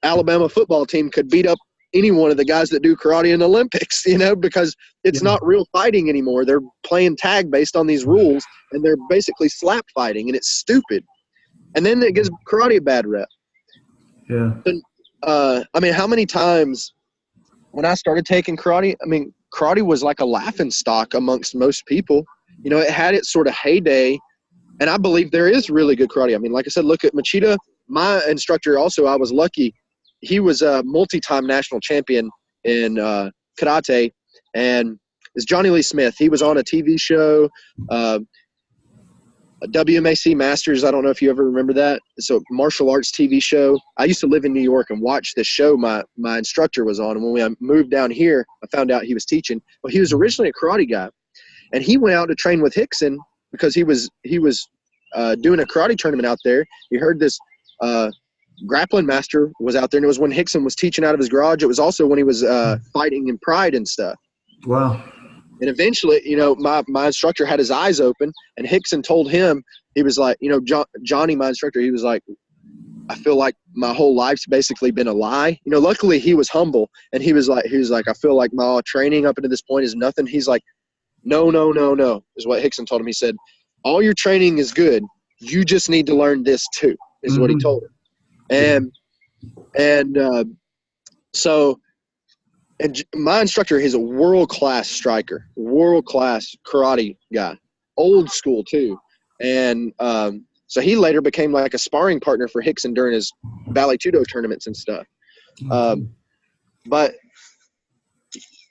[SPEAKER 2] Alabama football team could beat up any one of the guys that do karate in the Olympics, you know, because it's not real fighting anymore. They're playing tag based on these rules, and they're basically slap fighting, and it's stupid. And then it gives karate a bad rep. And, I mean, how many times when I started taking karate, I mean, karate was like a laughing stock amongst most people. You know, it had its sort of heyday, and I believe there is really good karate. I mean, like I said, look at Machida. My instructor also, I was lucky. He was a multi-time national champion in karate, and it's Johnny Lee Smith. He was on a TV show, a WMAC Masters. I don't know if you ever remember that. It's a martial arts TV show. I used to live in New York and watch this show my instructor was on. And when we moved down here, I found out he was teaching. Well, he was originally a karate guy, and he went out to train with Hickson because he was doing a karate tournament out there. He heard this grappling master was out there, and it was when Hickson was teaching out of his garage. It was also when he was fighting in Pride and stuff.
[SPEAKER 1] Wow.
[SPEAKER 2] And eventually, you know, my instructor had his eyes open, and Hickson told him, he was like, you know, Johnny, my instructor, he was like, I feel like my whole life's basically been a lie. You know, luckily he was humble, and he was like, I feel like my training up until this point is nothing. He's like, no, is what Hickson told him. He said, all your training is good. You just need to learn this too, is what he told him. So my instructor, he's a world-class striker, world-class karate guy, old school too. And so he later became like a sparring partner for Hickson during his Valley Tudo tournaments and stuff. But,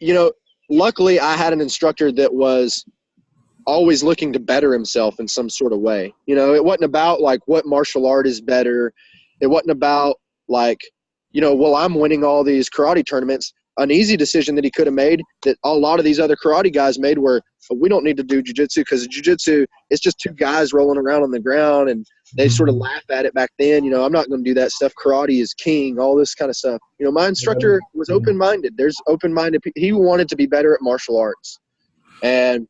[SPEAKER 2] you know, luckily I had an instructor that was always looking to better himself in some sort of way. You know, it wasn't about like what martial art is better. It wasn't about like, you know, well, I'm winning all these karate tournaments. An easy decision that he could have made that a lot of these other karate guys made were, we don't need to do jiu-jitsu because jiu-jitsu, it's just two guys rolling around on the ground, and they sort of laugh at it back then. You know, I'm not going to do that stuff. Karate is king, all this kind of stuff. You know, my instructor was open-minded. There's open-minded. He wanted to be better at martial arts. And,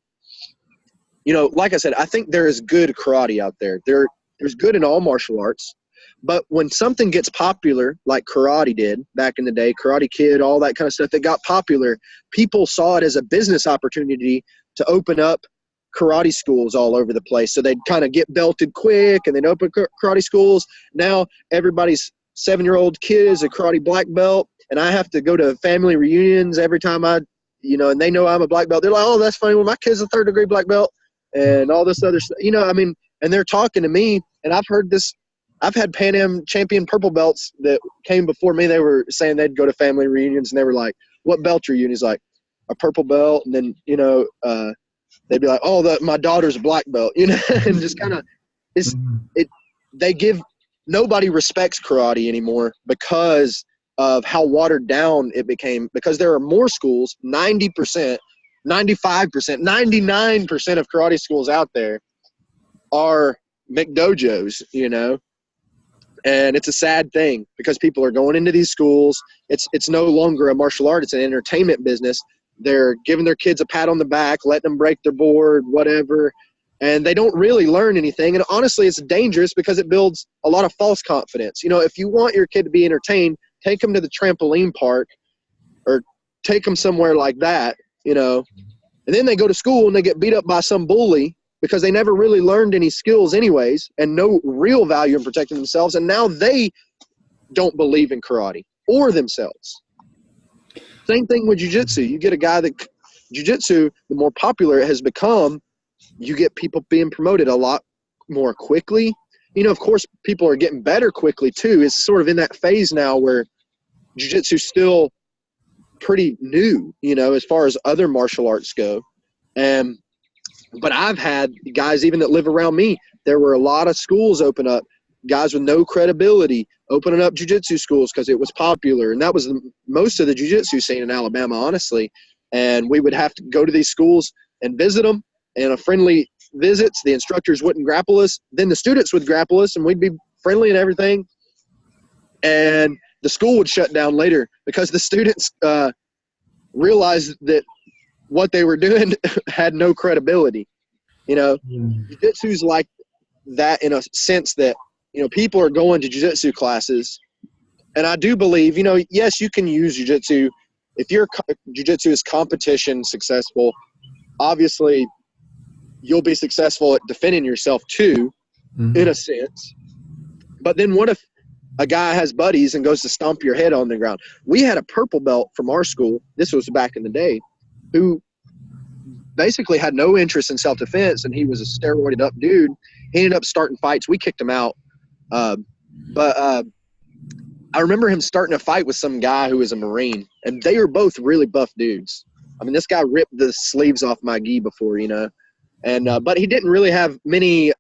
[SPEAKER 2] you know, like I said, I think there is good karate out there. There's good in all martial arts. But when something gets popular, like karate did back in the day, Karate Kid, all that kind of stuff that got popular, people saw it as a business opportunity to open up karate schools all over the place. So they'd kind of get belted quick, and they'd open karate schools. Now everybody's 7-year-old kid is a karate black belt, and I have to go to family reunions every time and they know I'm a black belt. They're like, oh, that's funny. Well, my kid's a 3rd-degree black belt and all this other stuff. You know, I mean, and they're talking to me, and I've heard this. I've had Pan Am champion purple belts that came before me. They were saying they'd go to family reunions, and they were like, what belt are you? And he's like, a purple belt. And then, you know, they'd be like, oh, my daughter's a black belt, you know, and just kind of nobody respects karate anymore because of how watered down it became, because there are more schools, 90%, 95%, 99% of karate schools out there are McDojos, you know. And it's a sad thing because people are going into these schools. It's no longer a martial art. It's an entertainment business. They're giving their kids a pat on the back, letting them break their board, whatever. And they don't really learn anything. And honestly, it's dangerous because it builds a lot of false confidence. You know, if you want your kid to be entertained, take them to the trampoline park or take them somewhere like that, you know. And then they go to school and they get beat up by some bully because they never really learned any skills anyways and no real value in protecting themselves. And now they don't believe in karate or themselves. Same thing with jiu-jitsu. You get a guy that jiu-jitsu, the more popular it has become, you get people being promoted a lot more quickly. You know, of course, people are getting better quickly too. It's sort of in that phase now where jiu-jitsu is still pretty new, you know, as far as other martial arts go. But I've had guys even that live around me. There were a lot of schools open up, guys with no credibility, opening up jiu-jitsu schools because it was popular. And that was most of the jiu-jitsu scene in Alabama, honestly. And we would have to go to these schools and visit them. And a friendly visits, the instructors wouldn't grapple us. Then the students would grapple us, and we'd be friendly and everything. And the school would shut down later because the students realized that what they were doing had no credibility. You know, jiu-jitsu's like that in a sense that, you know, people are going to jiu-jitsu classes. And I do believe, you know, yes, you can use jiu-jitsu. If your jiu-jitsu is competition successful, obviously you'll be successful at defending yourself too, in a sense. But then what if a guy has buddies and goes to stomp your head on the ground? We had a purple belt from our school. This was back in the day, who basically had no interest in self-defense, and he was a steroided up dude. He ended up starting fights. We kicked him out. But I remember him starting a fight with some guy who was a Marine, and they were both really buff dudes. I mean, this guy ripped the sleeves off my gi before, you know. And but he didn't really have many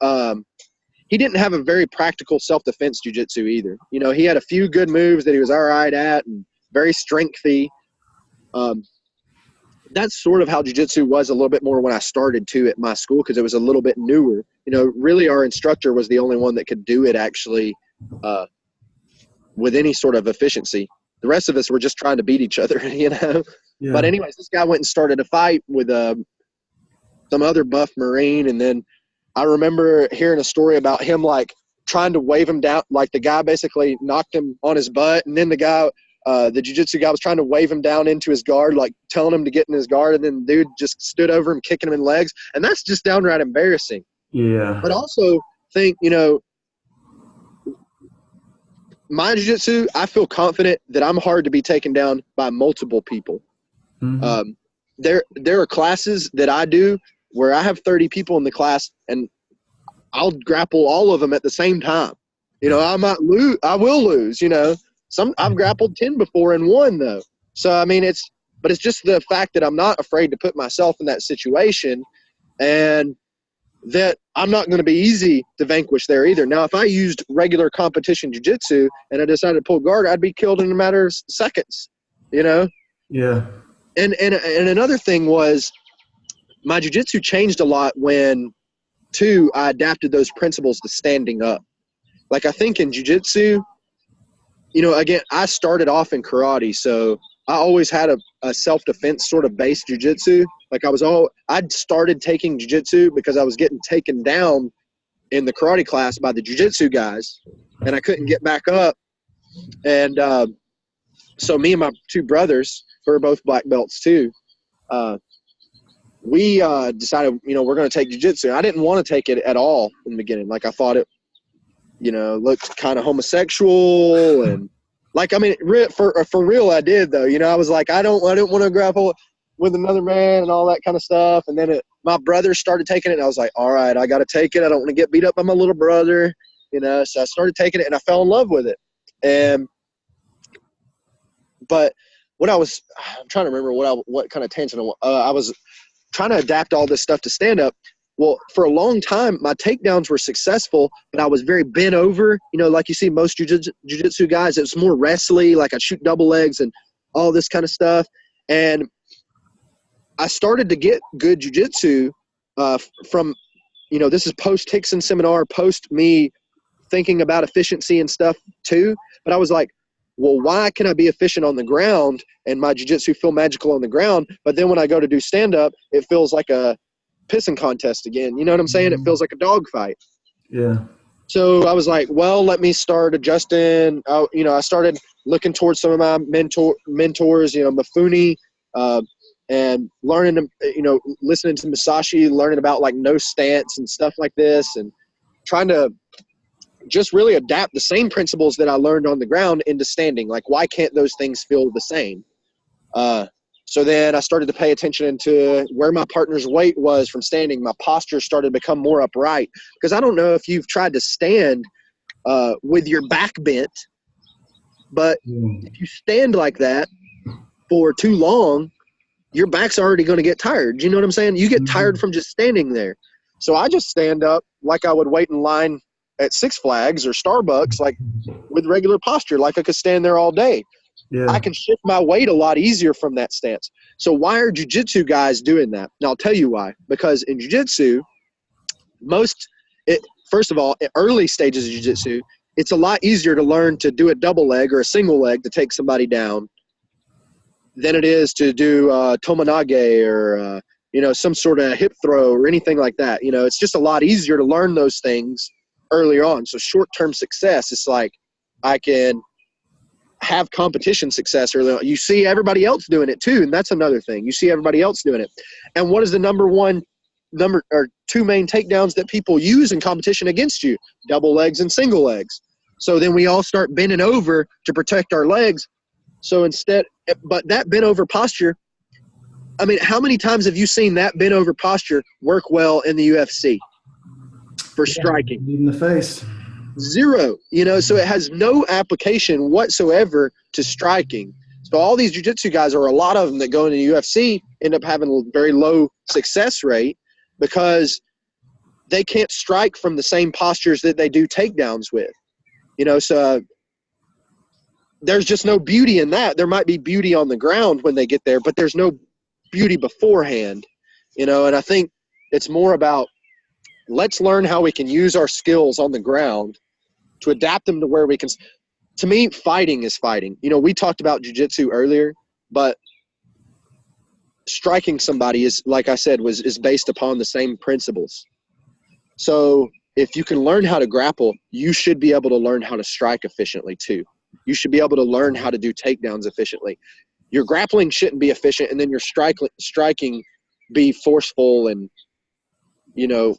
[SPEAKER 2] he didn't have a very practical self-defense jiu-jitsu either. You know, he had a few good moves that he was all right at and very strengthy. That's sort of how jiu-jitsu was a little bit more when I started too at my school, because it was a little bit newer. You know, really our instructor was the only one that could do it actually with any sort of efficiency. The rest of us were just trying to beat each other, you know?
[SPEAKER 1] Yeah.
[SPEAKER 2] But anyways, this guy went and started a fight with some other buff Marine. And then I remember hearing a story about him, like, trying to wave him down. Like, the guy basically knocked him on his butt. And then the guy, the jiu-jitsu guy, was trying to wave him down into his guard, like telling him to get in his guard. And then the dude just stood over him, kicking him in the legs. And that's just downright embarrassing.
[SPEAKER 1] Yeah.
[SPEAKER 2] But also think, you know, my jiu-jitsu, I feel confident that I'm hard to be taken down by multiple people.
[SPEAKER 1] Mm-hmm.
[SPEAKER 2] There are classes that I do where I have 30 people in the class, and I'll grapple all of them at the same time. You know, I might lose, I will lose, you know. I've grappled 10 before and won, though. So, I mean, it's just the fact that I'm not afraid to put myself in that situation, and that I'm not going to be easy to vanquish there either. Now, if I used regular competition jiu-jitsu and I decided to pull guard, I'd be killed in a matter of seconds, you know?
[SPEAKER 1] Yeah.
[SPEAKER 2] And another thing was, my jiu-jitsu changed a lot when, I adapted those principles to standing up. Like, I think in jiu-jitsu, you know, again, I started off in karate, so I always had a self-defense sort of based jiu-jitsu. Like, I'd started taking jiu-jitsu because I was getting taken down in the karate class by the jiu-jitsu guys, and I couldn't get back up. And so me and my two brothers, who are both black belts too, we decided, you know, we're going to take jiu-jitsu. I didn't want to take it at all in the beginning. Like, I thought it, you know, looked kind of homosexual, and like, I mean, for real, I did though. You know, I was like, I don't want to grapple with another man and all that kind of stuff. And then my brother started taking it, and I was like, all right, I got to take it. I don't want to get beat up by my little brother, you know. So I started taking it, and I fell in love with it. But I'm trying to remember what kind of tangent I was trying to adapt all this stuff to stand up. Well, for a long time, my takedowns were successful, but I was very bent over. You know, like you see most jiu-jitsu guys, it was more wrestly, like I'd shoot double legs and all this kind of stuff. And I started to get good jiu-jitsu from, you know, this is post-Hickson seminar, post me thinking about efficiency and stuff too. But I was like, well, why can I be efficient on the ground and my jiu-jitsu feel magical on the ground, but then when I go to do stand-up, it feels like a pissing contest again? You know what I'm saying? It feels like a dog fight.
[SPEAKER 1] Yeah.
[SPEAKER 2] So I was like, well, let me start adjusting. You know, I started looking towards some of my mentors, you know, Mifune, and learning, you know, listening to Masashi, learning about like no stance and stuff like this, and trying to just really adapt the same principles that I learned on the ground into standing. Like, why can't those things feel the same? So then I started to pay attention to where my partner's weight was from standing. My posture started to become more upright, because I don't know if you've tried to stand with your back bent, but if you stand like that for too long, your back's already going to get tired. You know what I'm saying? You get tired from just standing there. So I just stand up like I would wait in line at Six Flags or Starbucks, like with regular posture, like I could stand there all day.
[SPEAKER 1] Yeah.
[SPEAKER 2] I can shift my weight a lot easier from that stance. So why are jiu-jitsu guys doing that? And I'll tell you why. Because in jiu-jitsu, first of all, in early stages of jiu-jitsu, it's a lot easier to learn to do a double leg or a single leg to take somebody down than it is to do tomonage or you know, some sort of hip throw or anything like that. You know, it's just a lot easier to learn those things earlier on. So short-term success, it's like I can have competition success early on. You see everybody else doing it too, and that's another thing. You see everybody else doing it. And what is the number two main takedowns that people use in competition against you? Double legs and single legs. So then we all start bending over to protect our legs. So but that bent over posture, I mean, how many times have you seen that bent over posture work well in the UFC for striking?
[SPEAKER 1] In the face.
[SPEAKER 2] Zero. You know, so it has no application whatsoever to striking. So all these jiu-jitsu guys, or a lot of them that go into the UFC, end up having a very low success rate because they can't strike from the same postures that they do takedowns with. You know, so there's just no beauty in that. There might be beauty on the ground when they get there, but there's no beauty beforehand, you know. And I think it's more about, let's learn how we can use our skills on the ground to adapt them to where we can. to me, fighting is fighting. You know, we talked about jiu-jitsu earlier, but striking somebody is, like I said, is based upon the same principles. So if you can learn how to grapple, you should be able to learn how to strike efficiently too. You should be able to learn how to do takedowns efficiently. Your grappling shouldn't be efficient, and then your striking be forceful and, you know,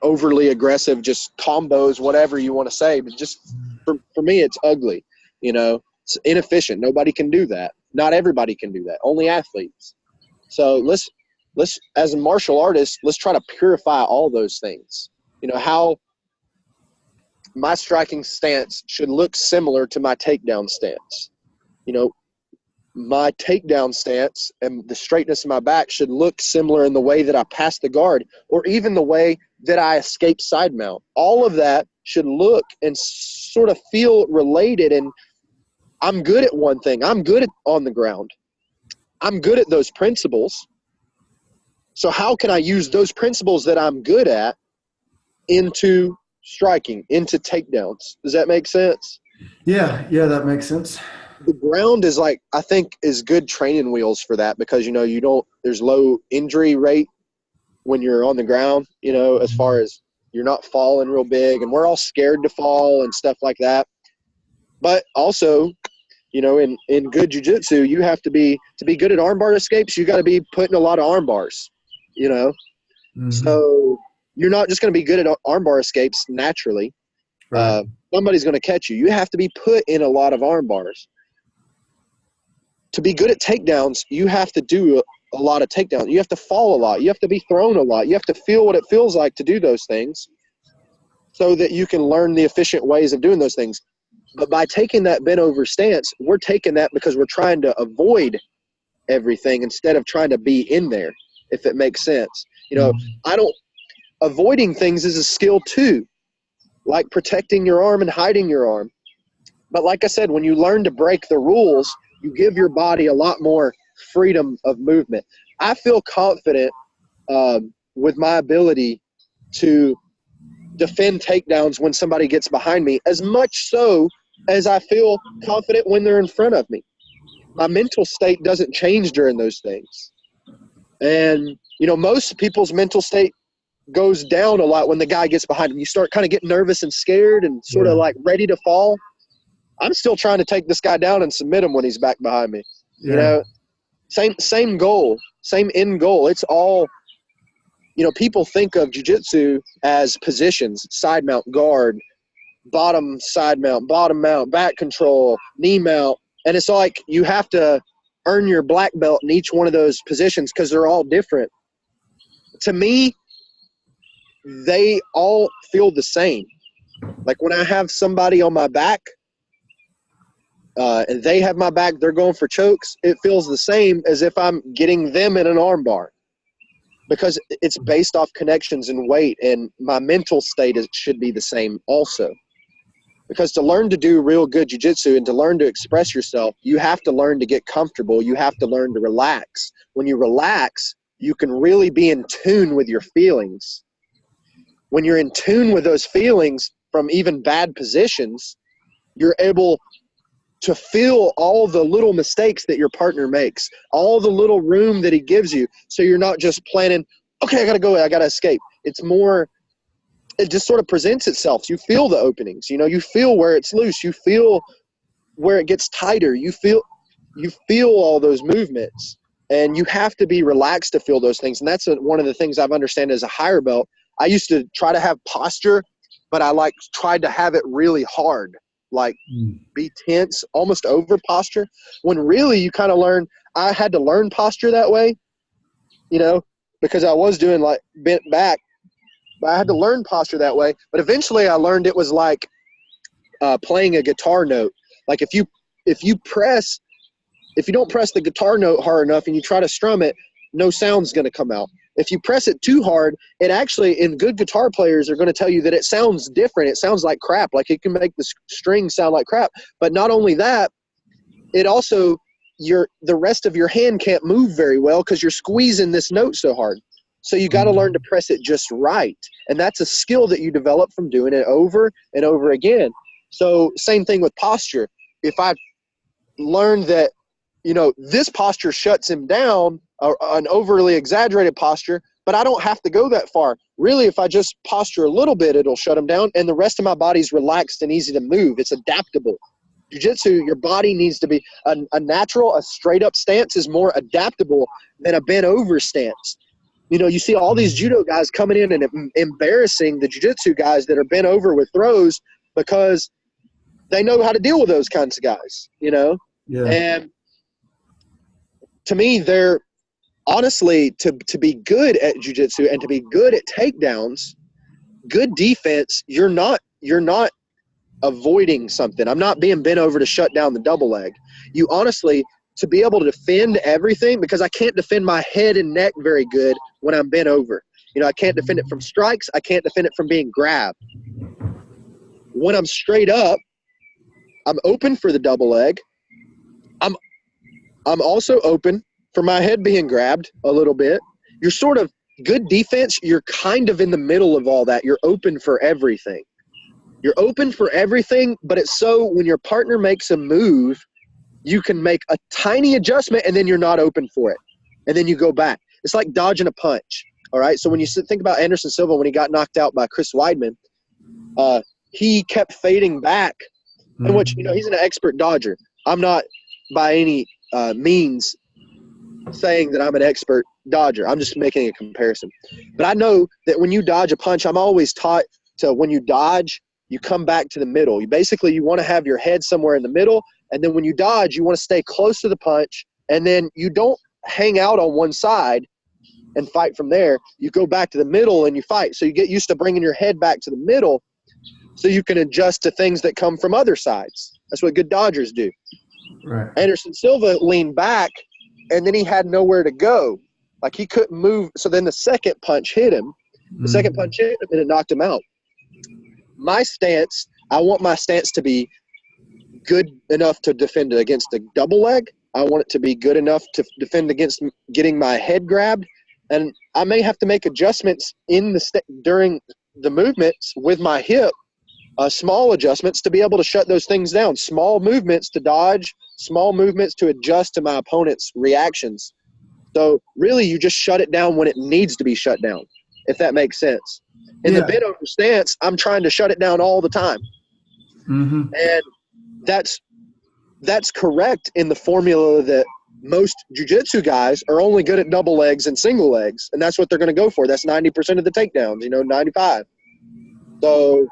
[SPEAKER 2] overly aggressive, just combos, whatever you want to say. But just for me, it's ugly. You know, it's inefficient. Nobody can do that. Not everybody can do that. Only athletes. So let's as a martial artist, let's try to purify all those things. You know, how my striking stance should look similar to my takedown stance. You know, my takedown stance and the straightness of my back should look similar in the way that I pass the guard, or even the way that I escape side mount. All of that should look and sort of feel related. And I'm good at one thing. I'm good at on the ground. I'm good at those principles. So how can I use those principles that I'm good at into striking, into takedowns? Does that make sense?
[SPEAKER 1] Yeah, that makes sense.
[SPEAKER 2] The ground is, like, I think, is good training wheels for that, because, you know, there's low injury rate when you're on the ground, you know, as far as you're not falling real big, and we're all scared to fall and stuff like that. But also, you know, in good jiu-jitsu, you have to be good at armbar escapes, you got to be putting a lot of arm bars, you know.
[SPEAKER 1] Mm-hmm.
[SPEAKER 2] So you're not just going to be good at armbar escapes naturally.
[SPEAKER 1] Right.
[SPEAKER 2] Somebody's going to catch you. You have to be put in a lot of arm bars. To be good at takedowns, you have to do a lot of takedowns. You have to fall a lot. You have to be thrown a lot. You have to feel what it feels like to do those things, so that you can learn the efficient ways of doing those things. But by taking that bent over stance, we're taking that because we're trying to avoid everything instead of trying to be in there, if it makes sense. You know, avoiding things is a skill too, like protecting your arm and hiding your arm. But like I said, when you learn to break the rules, you give your body a lot more freedom of movement. I feel confident with my ability to defend takedowns when somebody gets behind me, as much so as I feel confident when they're in front of me. My mental state doesn't change during those things. And, you know, most people's mental state goes down a lot when the guy gets behind them. You start kind of getting nervous and scared and sort of like ready to fall. I'm still trying to take this guy down and submit him when he's back behind me. Yeah. You know, same goal, same end goal. It's all, you know, people think of jiu-jitsu as positions: side mount, guard, bottom side mount, bottom mount, back control, knee mount. And it's like you have to earn your black belt in each one of those positions because they're all different. To me, they all feel the same. Like when I have somebody on my back, and they have my back, they're going for chokes, it feels the same as if I'm getting them in an arm bar, because it's based off connections and weight, and my mental state should be the same also. Because to learn to do real good jiu-jitsu and to learn to express yourself, you have to learn to get comfortable. You have to learn to relax. When you relax, you can really be in tune with your feelings. When you're in tune with those feelings from even bad positions, you're able to feel all the little mistakes that your partner makes, all the little room that he gives you. So you're not just planning, okay, I got to go, I got to escape. It's more, it just sort of presents itself. You feel the openings, you know, you feel where it's loose. You feel where it gets tighter. You feel all those movements, and you have to be relaxed to feel those things. And that's one of the things I've understood as a higher belt. I used to try to have posture, but I tried to have it really hard. Be tense, almost over posture, when really you kind of learn. I had to learn posture that way, you know, because I was doing like bent back, but I had to learn posture that way. But eventually I learned it was like playing a guitar note. Like if you don't press the guitar note hard enough and you try to strum it, no sound's going to come out. If you press it too hard, it actually, and good guitar players are going to tell you that it sounds different. It sounds like crap. Like it can make the string sound like crap. But not only that, it also, the rest of your hand can't move very well because you're squeezing this note so hard. So you got to learn to press it just right. And that's a skill that you develop from doing it over and over again. So same thing with posture. If I learned that, you know, this posture shuts him down, an overly exaggerated posture, but I don't have to go that far. Really, if I just posture a little bit, it'll shut him down, and the rest of my body's relaxed and easy to move. It's adaptable. Jiu-jitsu, your body needs to be a natural, a straight-up stance is more adaptable than a bent-over stance. You know, you see all these judo guys coming in and embarrassing the jiu-jitsu guys that are bent over with throws because they know how to deal with those kinds of guys, you know?
[SPEAKER 1] Yeah.
[SPEAKER 2] And to me, they're honestly, to be good at jiu-jitsu and to be good at takedowns, good defense, you're not avoiding something. I'm not being bent over to shut down the double leg. You honestly, to be able to defend everything, because I can't defend my head and neck very good when I'm bent over. You know, I can't defend it from strikes. I can't defend it from being grabbed. When I'm straight up, I'm open for the double leg. I'm also open for my head being grabbed a little bit. You're sort of good defense. You're kind of in the middle of all that. You're open for everything. You're open for everything, but it's so when your partner makes a move, you can make a tiny adjustment and then you're not open for it. And then you go back. It's like dodging a punch. All right. So when you think about Anderson Silva, when he got knocked out by Chris Weidman, he kept fading back. And which, you know, he's an expert dodger. I'm not by any means saying that I'm an expert dodger. I'm just making a comparison. But I know that when you dodge a punch, I'm always taught to, when you dodge, you come back to the middle. You want to have your head somewhere in the middle. And then when you dodge, you want to stay close to the punch. And then you don't hang out on one side and fight from there. You go back to the middle and you fight. So you get used to bringing your head back to the middle so you can adjust to things that come from other sides. That's what good dodgers do.
[SPEAKER 1] Right.
[SPEAKER 2] Anderson Silva leaned back, and then he had nowhere to go. Like, he couldn't move. So then the second punch hit him. The second punch hit him, and it knocked him out. My stance, I want my stance to be good enough to defend against a double leg. I want it to be good enough to defend against getting my head grabbed. And I may have to make adjustments during the movements with my hip, small adjustments to be able to shut those things down. Small movements to dodge, small movements to adjust to my opponent's reactions. So really, you just shut it down when it needs to be shut down, if that makes sense. In the bent over stance, I'm trying to shut it down all the time. And that's correct in the formula that most jiu-jitsu guys are only good at double legs and single legs, and that's what they're going to go for. That's 90% of the takedowns, 95. So,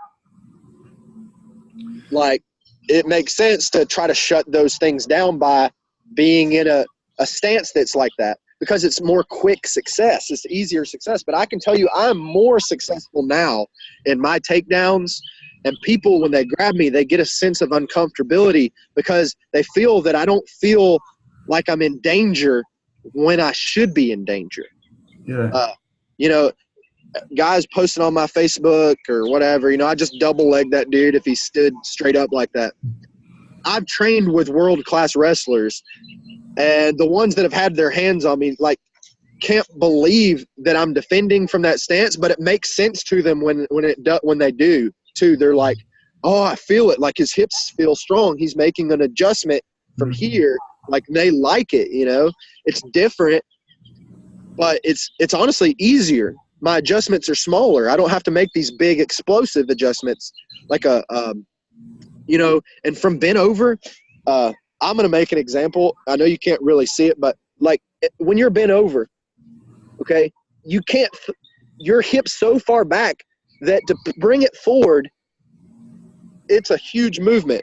[SPEAKER 2] like, it makes sense to try to shut those things down by being in a stance that's like that, because it's more quick success. It's easier success. But I can tell you I'm more successful now in my takedowns, and people, when they grab me, they get a sense of uncomfortability because they feel that I don't feel like I'm in danger when I should be in danger. Yeah. Guys posting on my Facebook or whatever, I just double leg that dude if he stood straight up like that. I've trained with world-class wrestlers, and the ones that have had their hands on me, like, can't believe that I'm defending from that stance, but it makes sense to them when they do too. They're like, oh, I feel it. Like, his hips feel strong. He's making an adjustment from here. Like, they like it, It's different, but it's honestly easier. My adjustments are smaller. I don't have to make these big explosive adjustments like and from bent over, I'm going to make an example. I know you can't really see it, but like when you're bent over, okay, you can't, your hip's so far back that to bring it forward, it's a huge movement.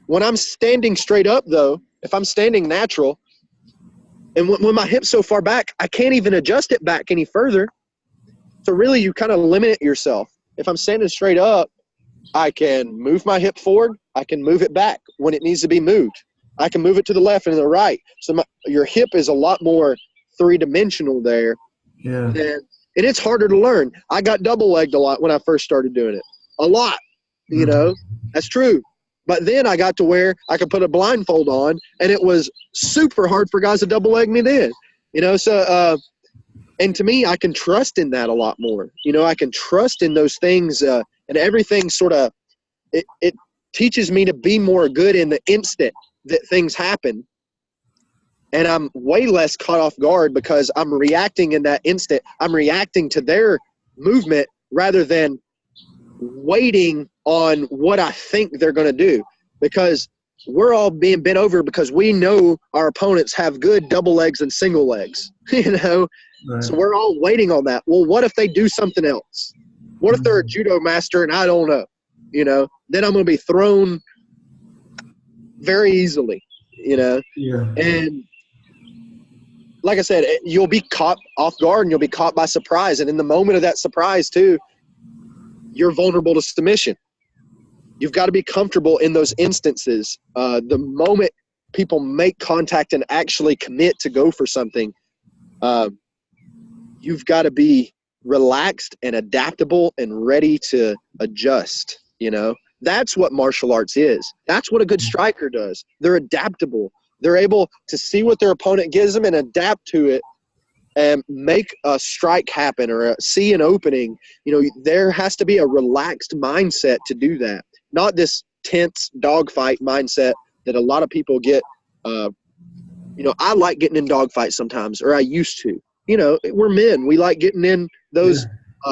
[SPEAKER 2] When I'm standing straight up though, if I'm standing natural, and when my hip's so far back, I can't even adjust it back any further. So really, you kind of limit yourself. If I'm standing straight up, I can move my hip forward. I can move it back when it needs to be moved. I can move it to the left and to the right. So your hip is a lot more three-dimensional there.
[SPEAKER 1] Yeah.
[SPEAKER 2] And it's harder to learn. I got double-legged a lot when I first started doing it. A lot, That's true. But then I got to where I could put a blindfold on, and it was super hard for guys to double-leg me then. And to me, I can trust in that a lot more. I can trust in those things, and everything sort of it teaches me to be more good in the instant that things happen. And I'm way less caught off guard because I'm reacting in that instant. I'm reacting to their movement rather than waiting on what I think they're going to do, because we're all being bent over because we know our opponents have good double legs and single legs, you know?
[SPEAKER 1] Right.
[SPEAKER 2] So we're all waiting on that. Well, what if they do something else? What if they're a judo master and I don't know, you know? Then I'm going to be thrown very easily, you know?
[SPEAKER 1] Yeah.
[SPEAKER 2] And like I said, you'll be caught off guard and you'll be caught by surprise. And in the moment of that surprise too, you're vulnerable to submission. You've got to be comfortable in those instances. The moment people make contact and actually commit to go for something, you've got to be relaxed and adaptable and ready to adjust, you know? That's what martial arts is. That's what a good striker does. They're adaptable. They're able to see what their opponent gives them and adapt to it and make a strike happen or see an opening. You know, there has to be a relaxed mindset to do that. Not this tense dogfight mindset that a lot of people get. You know, I like getting in dogfights sometimes, or I used to. You know, we're men. We like getting in those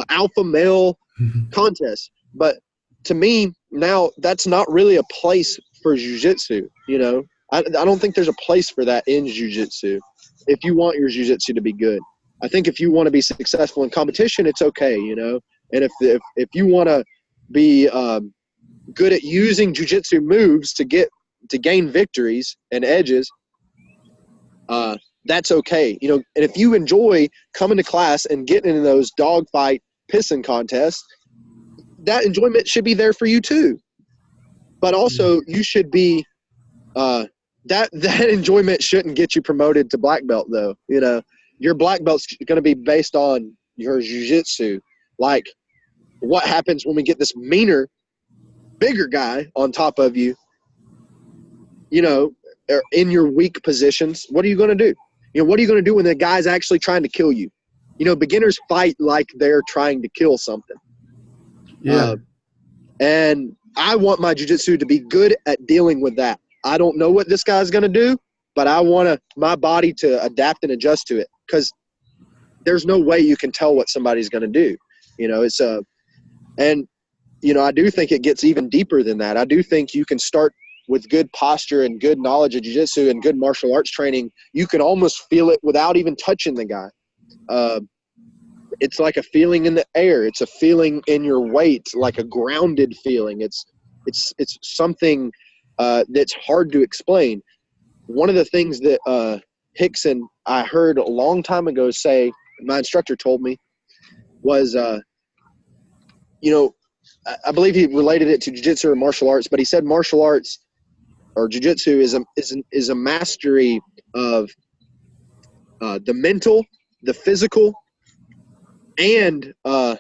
[SPEAKER 2] alpha male contests. But to me, now that's not really a place for jiu-jitsu, you know. I don't think there's a place for that in jiu-jitsu if you want your jiu-jitsu to be good. I think if you want to be successful in competition, it's okay, you know. And if you want to be good at using jiu-jitsu moves to gain victories and edges, that's okay, you know. And if you enjoy coming to class and getting in those dogfight pissing contests, that enjoyment should be there for you too. But also, you should be that enjoyment shouldn't get you promoted to black belt, though. You know, your black belt's going to be based on your jiu-jitsu. Like, what happens when we get this meaner, bigger guy on top of you, you know, in your weak positions? What are you going to do? You know, what are you going to do when the guy's actually trying to kill you? You know, beginners fight like they're trying to kill something.
[SPEAKER 1] Yeah.
[SPEAKER 2] And I want my jiu-jitsu to be good at dealing with that. I don't know what this guy's going to do, but I want my body to adapt and adjust to it, because there's no way you can tell what somebody's going to do. You know, it's and, you know, I do think it gets even deeper than that. I do think you can start with good posture and good knowledge of jiu-jitsu and good martial arts training. You can almost feel it without even touching the guy. It's like a feeling in the air. It's a feeling in your weight, like a grounded feeling. It's something that's hard to explain. One of the things that Hickson, I heard a long time ago say, my instructor told me, was, you know, I believe he related it to jiu-jitsu or martial arts, but he said martial arts or jiu-jitsu is a mastery of the mental, the physical, and the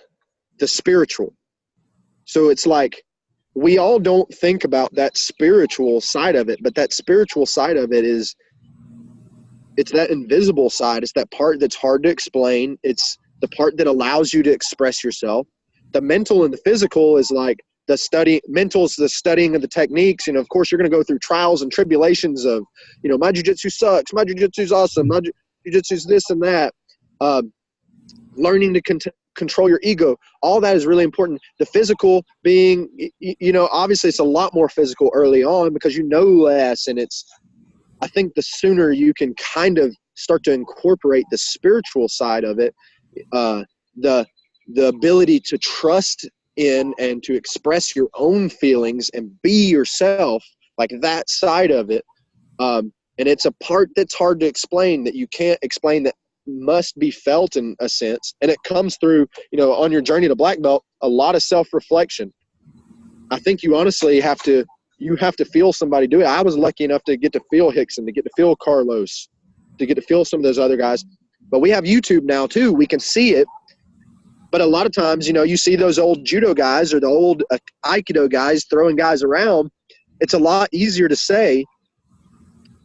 [SPEAKER 2] spiritual. So it's like, we all don't think about that spiritual side of it, but that spiritual side of it it's that invisible side. It's that part that's hard to explain. It's the part that allows you to express yourself. The mental and the physical is like mental is the studying of the techniques. You know, of course, you're going to go through trials and tribulations of, you know, my jiu-jitsu sucks, my jiu-jitsu's awesome, my jiu-jitsu's this and that. Learning to control your ego, all that is really important. The physical being, you know, obviously it's a lot more physical early on because you know less, and I think the sooner you can kind of start to incorporate the spiritual side of it, the ability to trust in and to express your own feelings and be yourself, like that side of it. And it's a part that's hard to explain, that you can't explain, that must be felt in a sense. And it comes through, you know, on your journey to black belt, a lot of self-reflection. I think you honestly have to feel somebody do it. I was lucky enough to get to feel Hickson, to get to feel Carlos, to get to feel some of those other guys. But we have YouTube now too. We can see it. But a lot of times, you know, you see those old judo guys or the old Aikido guys throwing guys around. It's a lot easier to say,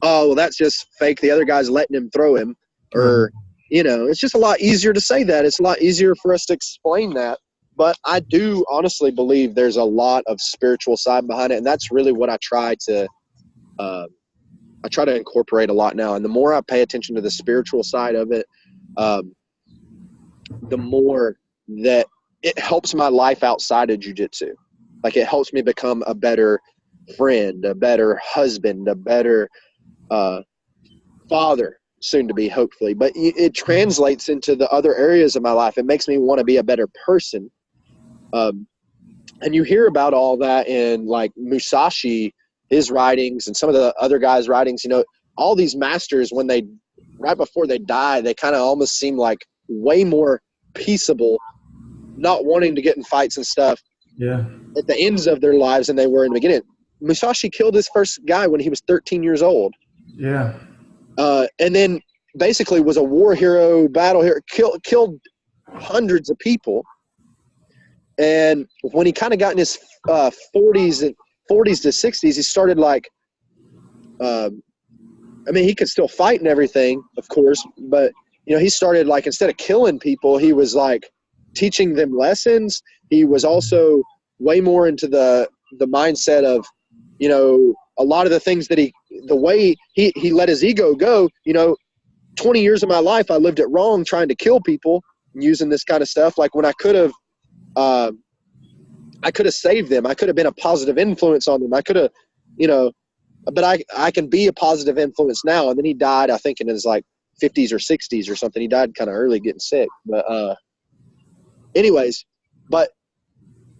[SPEAKER 2] oh, well, that's just fake. The other guy's letting him throw him. Or, you know, it's just a lot easier to say that. It's a lot easier for us to explain that But I do honestly believe there's a lot of spiritual side behind it, and that's really what I try to incorporate a lot now. And the more I pay attention to the spiritual side of it, the more that it helps my life outside of jiu-jitsu. Like, it helps me become a better friend, a better husband, a better father, soon to be, hopefully. But it translates into the other areas of my life. It makes me want to be a better person. And you hear about all that in, like, Musashi, his writings, and some of the other guys' writings. You know, all these masters, when they, right before they die, they kind of almost seem like way more peaceable, not wanting to get in fights and stuff at the ends of their lives than they were in the beginning. Musashi killed his first guy when he was 13 years old. And then basically was a war hero, battle hero, killed hundreds of people. And when he kind of got in his 40s to 60s, he started, like, I mean, he could still fight and everything, of course, but, you know, he started, like, instead of killing people, he was, like, teaching them lessons. He was also way more into the mindset of, you know, a lot of the things that the way he let his ego go. You know, 20 years of my life, I lived it wrong, trying to kill people and using this kind of stuff. Like, when I could have saved them. I could have been a positive influence on them. I could have, you know, but I can be a positive influence now. And then he died, I think, in his, like, 50s or 60s or something. He died kind of early, getting sick. But anyways, but,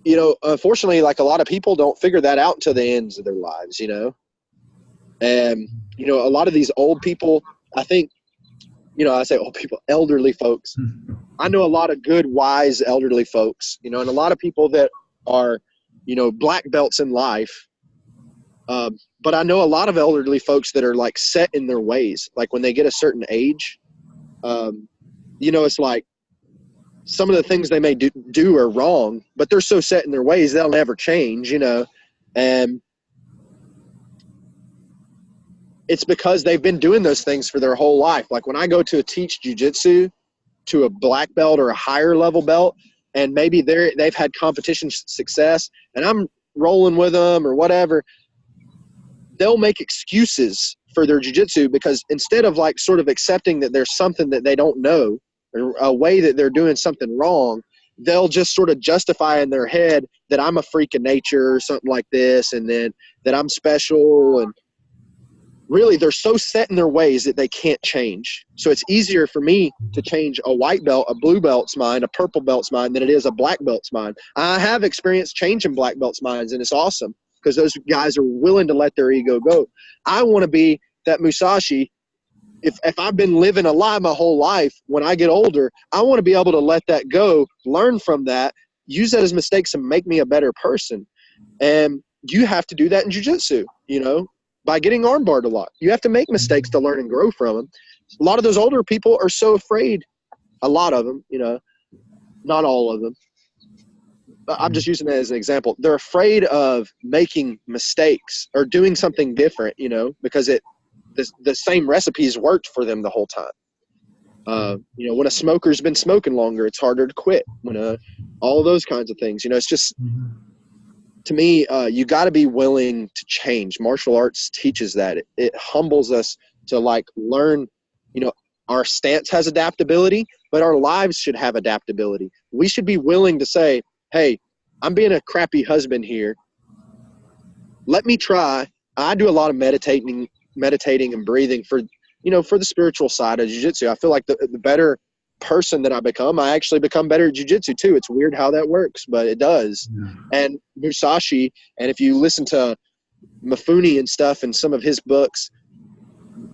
[SPEAKER 2] you know, unfortunately, like, a lot of people don't figure that out until the ends of their lives, you know. And, you know, a lot of these old people, I think, you know, I say old people, elderly folks. I know a lot of good, wise, elderly folks, you know, and a lot of people that are, you know, black belts in life. But I know a lot of elderly folks that are, like, set in their ways. Like, when they get a certain age, you know, it's like some of the things they may do are wrong, but they're so set in their ways, they'll never change, you know. And it's because they've been doing those things for their whole life. Like, when I go to teach jiu-jitsu to a black belt or a higher level belt, and maybe they've had competition success, and I'm rolling with them or whatever, they'll make excuses for their jiu-jitsu, because instead of, like, sort of accepting that there's something that they don't know, or a way that they're doing something wrong, they'll just sort of justify in their head that I'm a freak of nature or something like this, and then that I'm special. And really, they're so set in their ways that they can't change. So it's easier for me to change a white belt, a blue belt's mind, a purple belt's mind, than it is a black belt's mind. I have experienced changing black belt's minds, and it's awesome, because those guys are willing to let their ego go. I want to be that Musashi. If I've been living a lie my whole life, when I get older, I want to be able to let that go, learn from that, use that as mistakes, and make me a better person. And you have to do that in jiu-jitsu, you know, by getting armbarred a lot. You have to make mistakes to learn and grow from them. A lot of those older people are so afraid, a lot of them, you know, not all of them. I'm just using that as an example. They're afraid of making mistakes or doing something different, you know, because the same recipes worked for them the whole time. You know, when a smoker's been smoking longer, it's harder to quit. When all those kinds of things, you know, it's just, to me, you got to be willing to change. Martial arts teaches that. It humbles us to, like, learn, you know, our stance has adaptability, but our lives should have adaptability. We should be willing to say, hey, I'm being a crappy husband here. Let me try. I do a lot of meditating and breathing for, you know, for the spiritual side of jiu-jitsu. I feel like the better person that I become, I actually become better at jiu-jitsu too. It's weird how that works, but it does. And Musashi, and if you listen to Mifune and stuff in some of his books,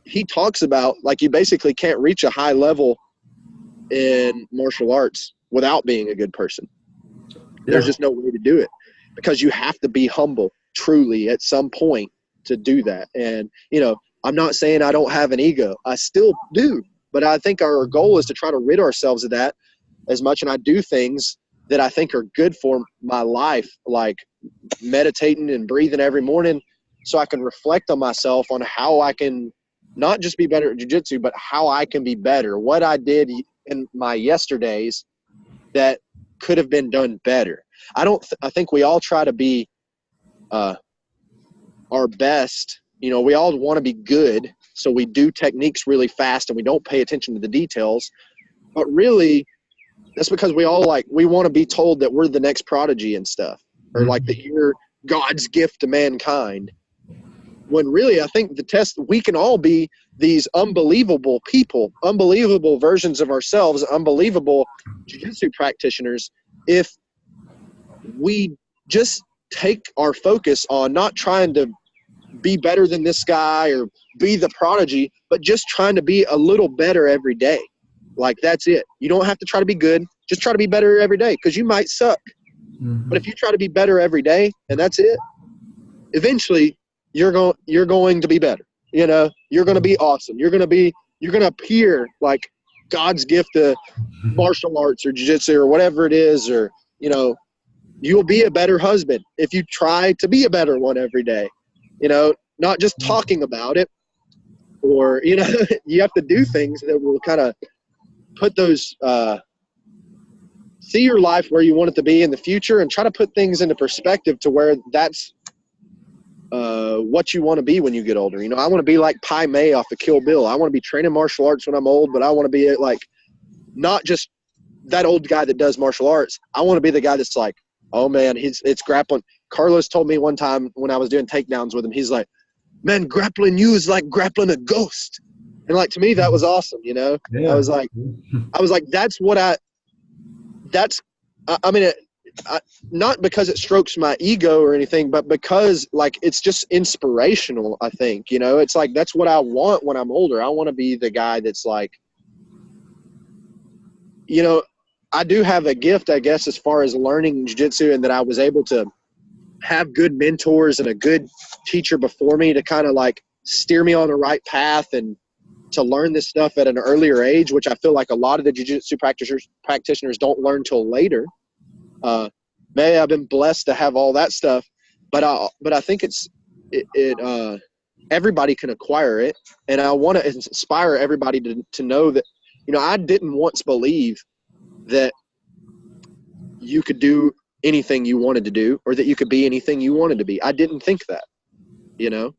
[SPEAKER 2] he talks about, like, you basically can't reach a high level in martial arts without being a good person. There's just no way to do it, because you have to be humble truly at some point to do that. And, you know, I'm not saying I don't have an ego. I still do. But I think our goal is to try to rid ourselves of that as much. And I do things that I think are good for my life, like meditating and breathing every morning, so I can reflect on myself, on how I can not just be better at jiu-jitsu, but how I can be better. What I did in my yesterdays that could have been done better. I think we all try to be our best. You know, we all want to be good, so we do techniques really fast and we don't pay attention to the details. But really, that's because we want to be told that we're the next prodigy and stuff, or like that you're God's gift to mankind. When really, I think we can all be these unbelievable people, unbelievable versions of ourselves, unbelievable jiu-jitsu practitioners, if we just take our focus on not trying to be better than this guy or be the prodigy, but just trying to be a little better every day. Like, that's it. You don't have to try to be good. Just try to be better every day, because you might suck. But if you try to be better every day and that's it, eventually you're going to be better. You know, you're going to be awesome. You're going to appear like God's gift to martial arts or jiu-jitsu or whatever it is, or, you know, you'll be a better husband if you try to be a better one every day. You know, not just talking about it, or, you know, you have to do things that will kind of put those, see your life where you want it to be in the future, and try to put things into perspective to where that's what you want to be when you get older. You know, I want to be like Pai Mei off of Kill Bill. I want to be training martial arts when I'm old, but I want to be like, not just that old guy that does martial arts. I want to be the guy that's like, oh man, it's grappling. Carlos told me one time when I was doing takedowns with him, he's like, man, grappling you is like grappling a ghost. And like, to me, that was awesome. You know, yeah. I was like, that's what I mean, not because it strokes my ego or anything, but because like, it's just inspirational. I think, you know, it's like, that's what I want when I'm older. I want to be the guy that's like, you know, I do have a gift, I guess, as far as learning jiu-jitsu, and that I was able to have good mentors and a good teacher before me to kind of like steer me on the right path and to learn this stuff at an earlier age, which I feel like a lot of the jiu-jitsu practitioners don't learn till later. Maybe I've been blessed to have all that stuff, but I think everybody can acquire it, and I want to inspire everybody to know that, you know, I didn't once believe that you could do anything you wanted to do, or that you could be anything you wanted to be. I didn't think that, you know.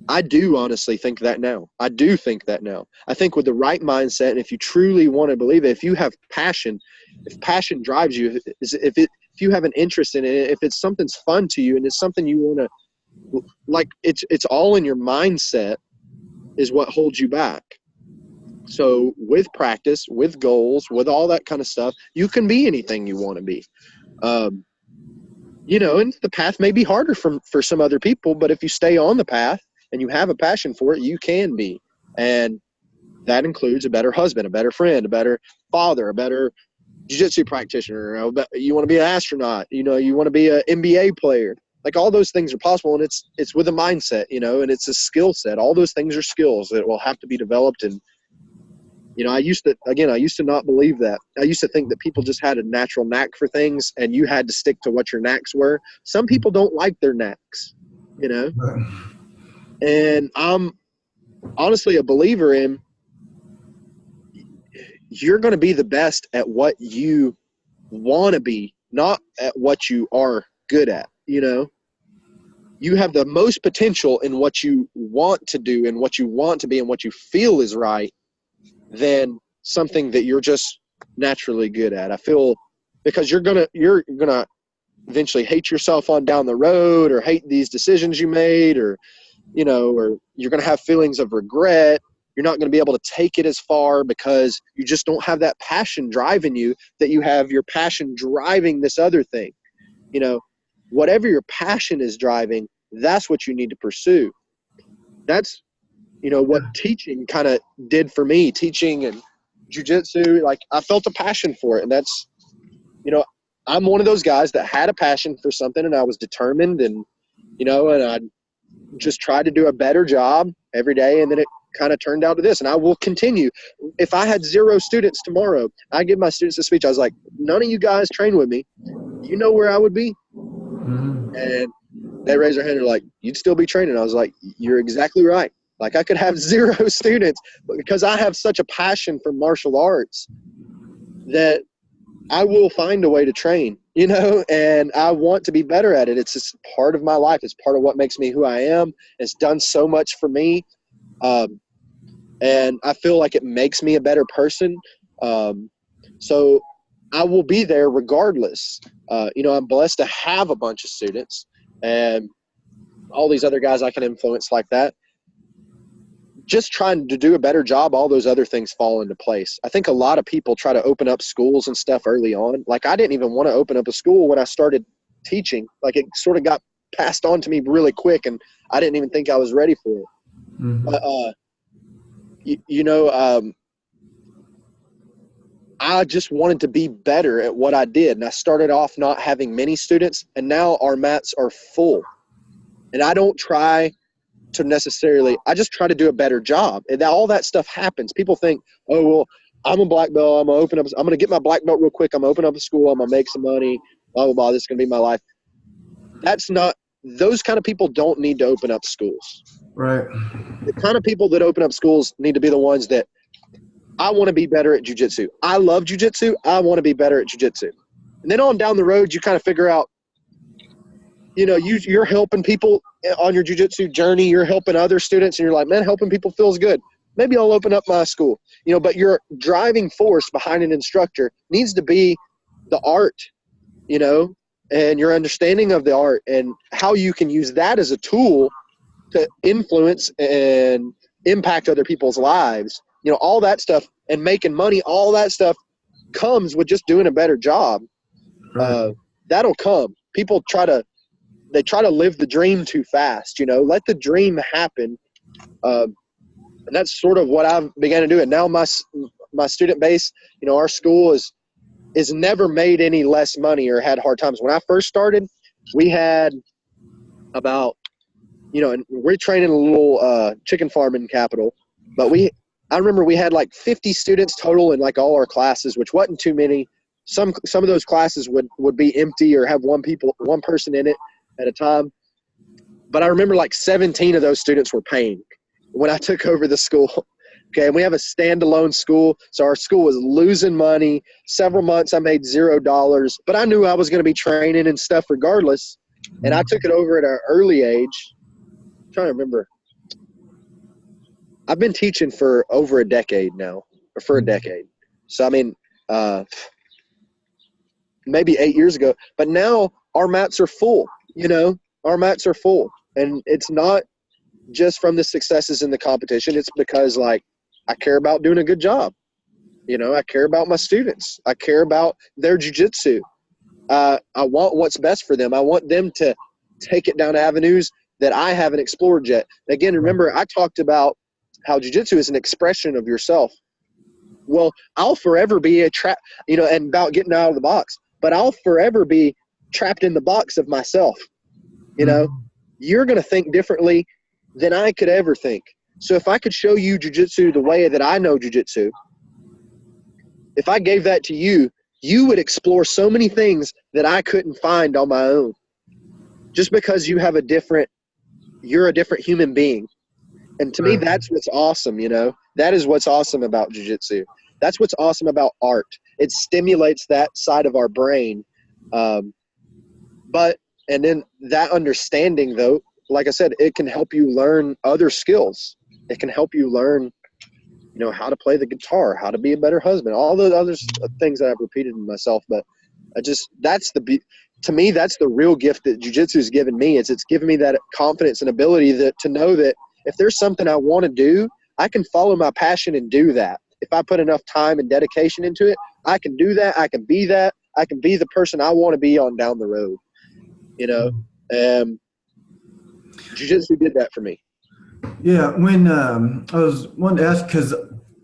[SPEAKER 2] I do honestly think that now. I do think that now. I think with the right mindset, and if you truly want to believe it, if you have passion, if passion drives you, if you have an interest in it, if it's something's fun to you and it's something you want to, like, it's all in your mindset is what holds you back. So with practice, with goals, with all that kind of stuff, you can be anything you want to be. You know, and the path may be harder for some other people, but if you stay on the path and you have a passion for it, you can be. And that includes a better husband, a better friend, a better father, a better jiu-jitsu practitioner. You want to be an astronaut, you know, you want to be an NBA player. Like, all those things are possible, and it's with a mindset, you know, and it's a skill set. All those things are skills that will have to be developed. And, you know, I used to not believe that. I used to think that people just had a natural knack for things, and you had to stick to what your knacks were. Some people don't like their knacks, you know. And I'm honestly a believer in, you're going to be the best at what you want to be, not at what you are good at, you know. You have the most potential in what you want to do and what you want to be and what you feel is right than something that you're just naturally good at. I feel, because you're gonna eventually hate yourself on down the road, or hate these decisions you made, or, you know, or you're gonna have feelings of regret. You're not gonna be able to take it as far because you just don't have that passion driving you, that you have your passion driving this other thing. You know, whatever your passion is driving, that's what you need to pursue. That's, you know, what teaching kind of did for me. Teaching and jiu-jitsu, like, I felt a passion for it. And that's, you know, I'm one of those guys that had a passion for something, and I was determined, and, you know, and I just tried to do a better job every day. And then it kind of turned out to this, and I will continue. If I had 0 students tomorrow, I give my students a speech. I was like, none of you guys train with me. You know where I would be? And they raised their hand and they're like, you'd still be training. I was like, you're exactly right. Like, I could have 0 students, but because I have such a passion for martial arts, that I will find a way to train, you know, and I want to be better at it. It's just part of my life. It's part of what makes me who I am. It's done so much for me. And I feel like it makes me a better person. So I will be there regardless. You know, I'm blessed to have a bunch of students and all these other guys I can influence like that. Just trying to do a better job, all those other things fall into place. I think a lot of people try to open up schools and stuff early on. Like, I didn't even want to open up a school when I started teaching. Like, it sort of got passed on to me really quick, and I didn't even think I was ready for it.
[SPEAKER 1] Mm-hmm.
[SPEAKER 2] But, I just wanted to be better at what I did. And I started off not having many students, and now our mats are full. And I don't try to necessarily, I just try to do a better job. And all that stuff happens. People think, oh, well, I'm a black belt. I'm going to get my black belt real quick. I'm going to open up a school. I'm going to make some money. Blah, blah, blah. This is going to be my life. That's not, those kind of people don't need to open up schools.
[SPEAKER 1] Right.
[SPEAKER 2] The kind of people that open up schools need to be the ones that, I want to be better at jiu-jitsu. I love jiu-jitsu. I want to be better at jiu-jitsu. And then on down the road, you kind of figure out, you know, you're helping people on your jiu-jitsu journey. You're helping other students, and you're like, man, helping people feels good. Maybe I'll open up my school. You know, but your driving force behind an instructor needs to be the art, you know, and your understanding of the art and how you can use that as a tool to influence and impact other people's lives. You know, all that stuff, and making money, all that stuff comes with just doing a better job.
[SPEAKER 1] Right.
[SPEAKER 2] That'll come. People try to live the dream too fast, you know, let the dream happen. And that's sort of what I've began to do. And now my student base, you know, our school is never made any less money or had hard times. When I first started, we had about, you know, and we're training a little chicken farming capital, but I remember we had like 50 students total in like all our classes, which wasn't too many. Some of those classes would be empty or have one person in it at a time. But I remember like 17 of those students were paying when I took over the school. Okay, and we have a standalone school, so our school was losing money. Several months I made $0, but I knew I was going to be training and stuff regardless. And I took it over at an early age. I'm trying to remember. I've been teaching for over a decade now, or for a decade. So, I mean, maybe 8 years ago. But now our mats are full, you know. Our mats are full. And it's not just from the successes in the competition. It's because, like, I care about doing a good job. You know, I care about my students. I care about their jiu-jitsu. I want what's best for them. I want them to take it down avenues that I haven't explored yet. Again, remember, I talked about how jiu-jitsu is an expression of yourself. Well, I'll forever be you know, and about getting out of the box, but I'll forever be trapped in the box of myself. You know, you're going to think differently than I could ever think. So if I could show you jiu-jitsu the way that I know jiu-jitsu, if I gave that to you, you would explore so many things that I couldn't find on my own. Just because you're a different human being. And to me, that's what's awesome, you know. That is what's awesome about jiu-jitsu. That's what's awesome about art. It stimulates that side of our brain. And then that understanding, though, like I said, it can help you learn other skills. It can help you learn, you know, how to play the guitar, how to be a better husband, all the other things that I've repeated in myself. But to me, that's the real gift that jiu-jitsu has given me. It's given me that confidence and ability to know that if there's something I want to do, I can follow my passion and do that. If I put enough time and dedication into it, I can do that. I can be that. I can be the person I want to be on down the road. You know, jiu-jitsu did that for me.
[SPEAKER 1] Yeah, when I was wanting to ask, because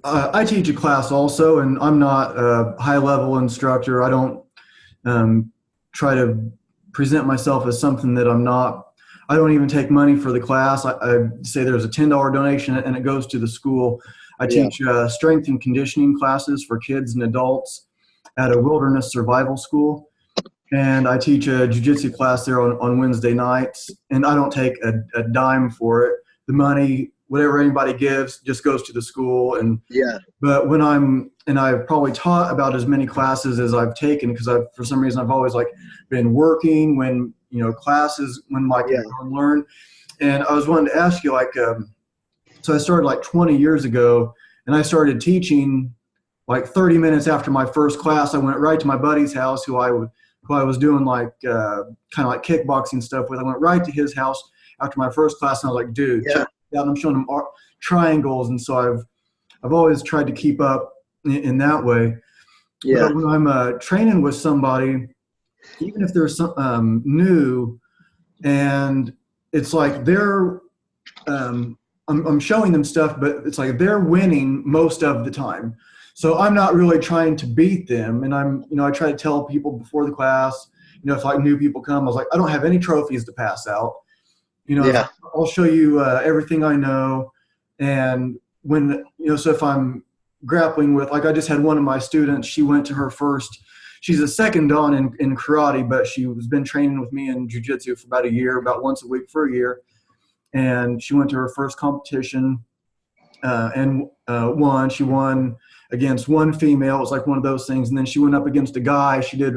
[SPEAKER 1] I teach a class also, and I'm not a high-level instructor. I don't try to present myself as something that I'm not. I don't even take money for the class. I say there's a $10 donation, and it goes to the school. I teach strength and conditioning classes for kids and adults at a wilderness survival school. And I teach a jiu-jitsu class there on Wednesday nights, and I don't take a dime for it. The money whatever anybody gives just goes to the school. And
[SPEAKER 2] Yeah.
[SPEAKER 1] but I've probably taught about as many classes as I've taken, because for some reason I've always like been working when, classes, when like
[SPEAKER 2] Yeah.
[SPEAKER 1] I learn. And I was wanting to ask you, like, so I started like 20 years ago, and I started teaching like 30 minutes after my first class. I went right to my buddy's house, who I was doing like kind of like kickboxing stuff with. I went right to his house after my first class, and I was like, dude,
[SPEAKER 2] Yeah.
[SPEAKER 1] check it out. I'm showing him triangles. And so I've always tried to keep up in that way.
[SPEAKER 2] Yeah.
[SPEAKER 1] But when I'm training with somebody, even if they're some new, and it's like they're I'm showing them stuff, but it's like they're winning most of the time. So I'm not really trying to beat them. And I try to tell people before the class, if like new people come, I was like, I don't have any trophies to pass out.
[SPEAKER 2] Yeah.
[SPEAKER 1] I'll show you everything I know. And when, so if I'm grappling with, like I just had one of my students, she went to her first, she's a second dan in karate, but she's been training with me in jiu-jitsu for about a year, about once a week for a year. And she went to her first competition and won. She won against one female. It was like one of those things. And then she went up against a guy. She did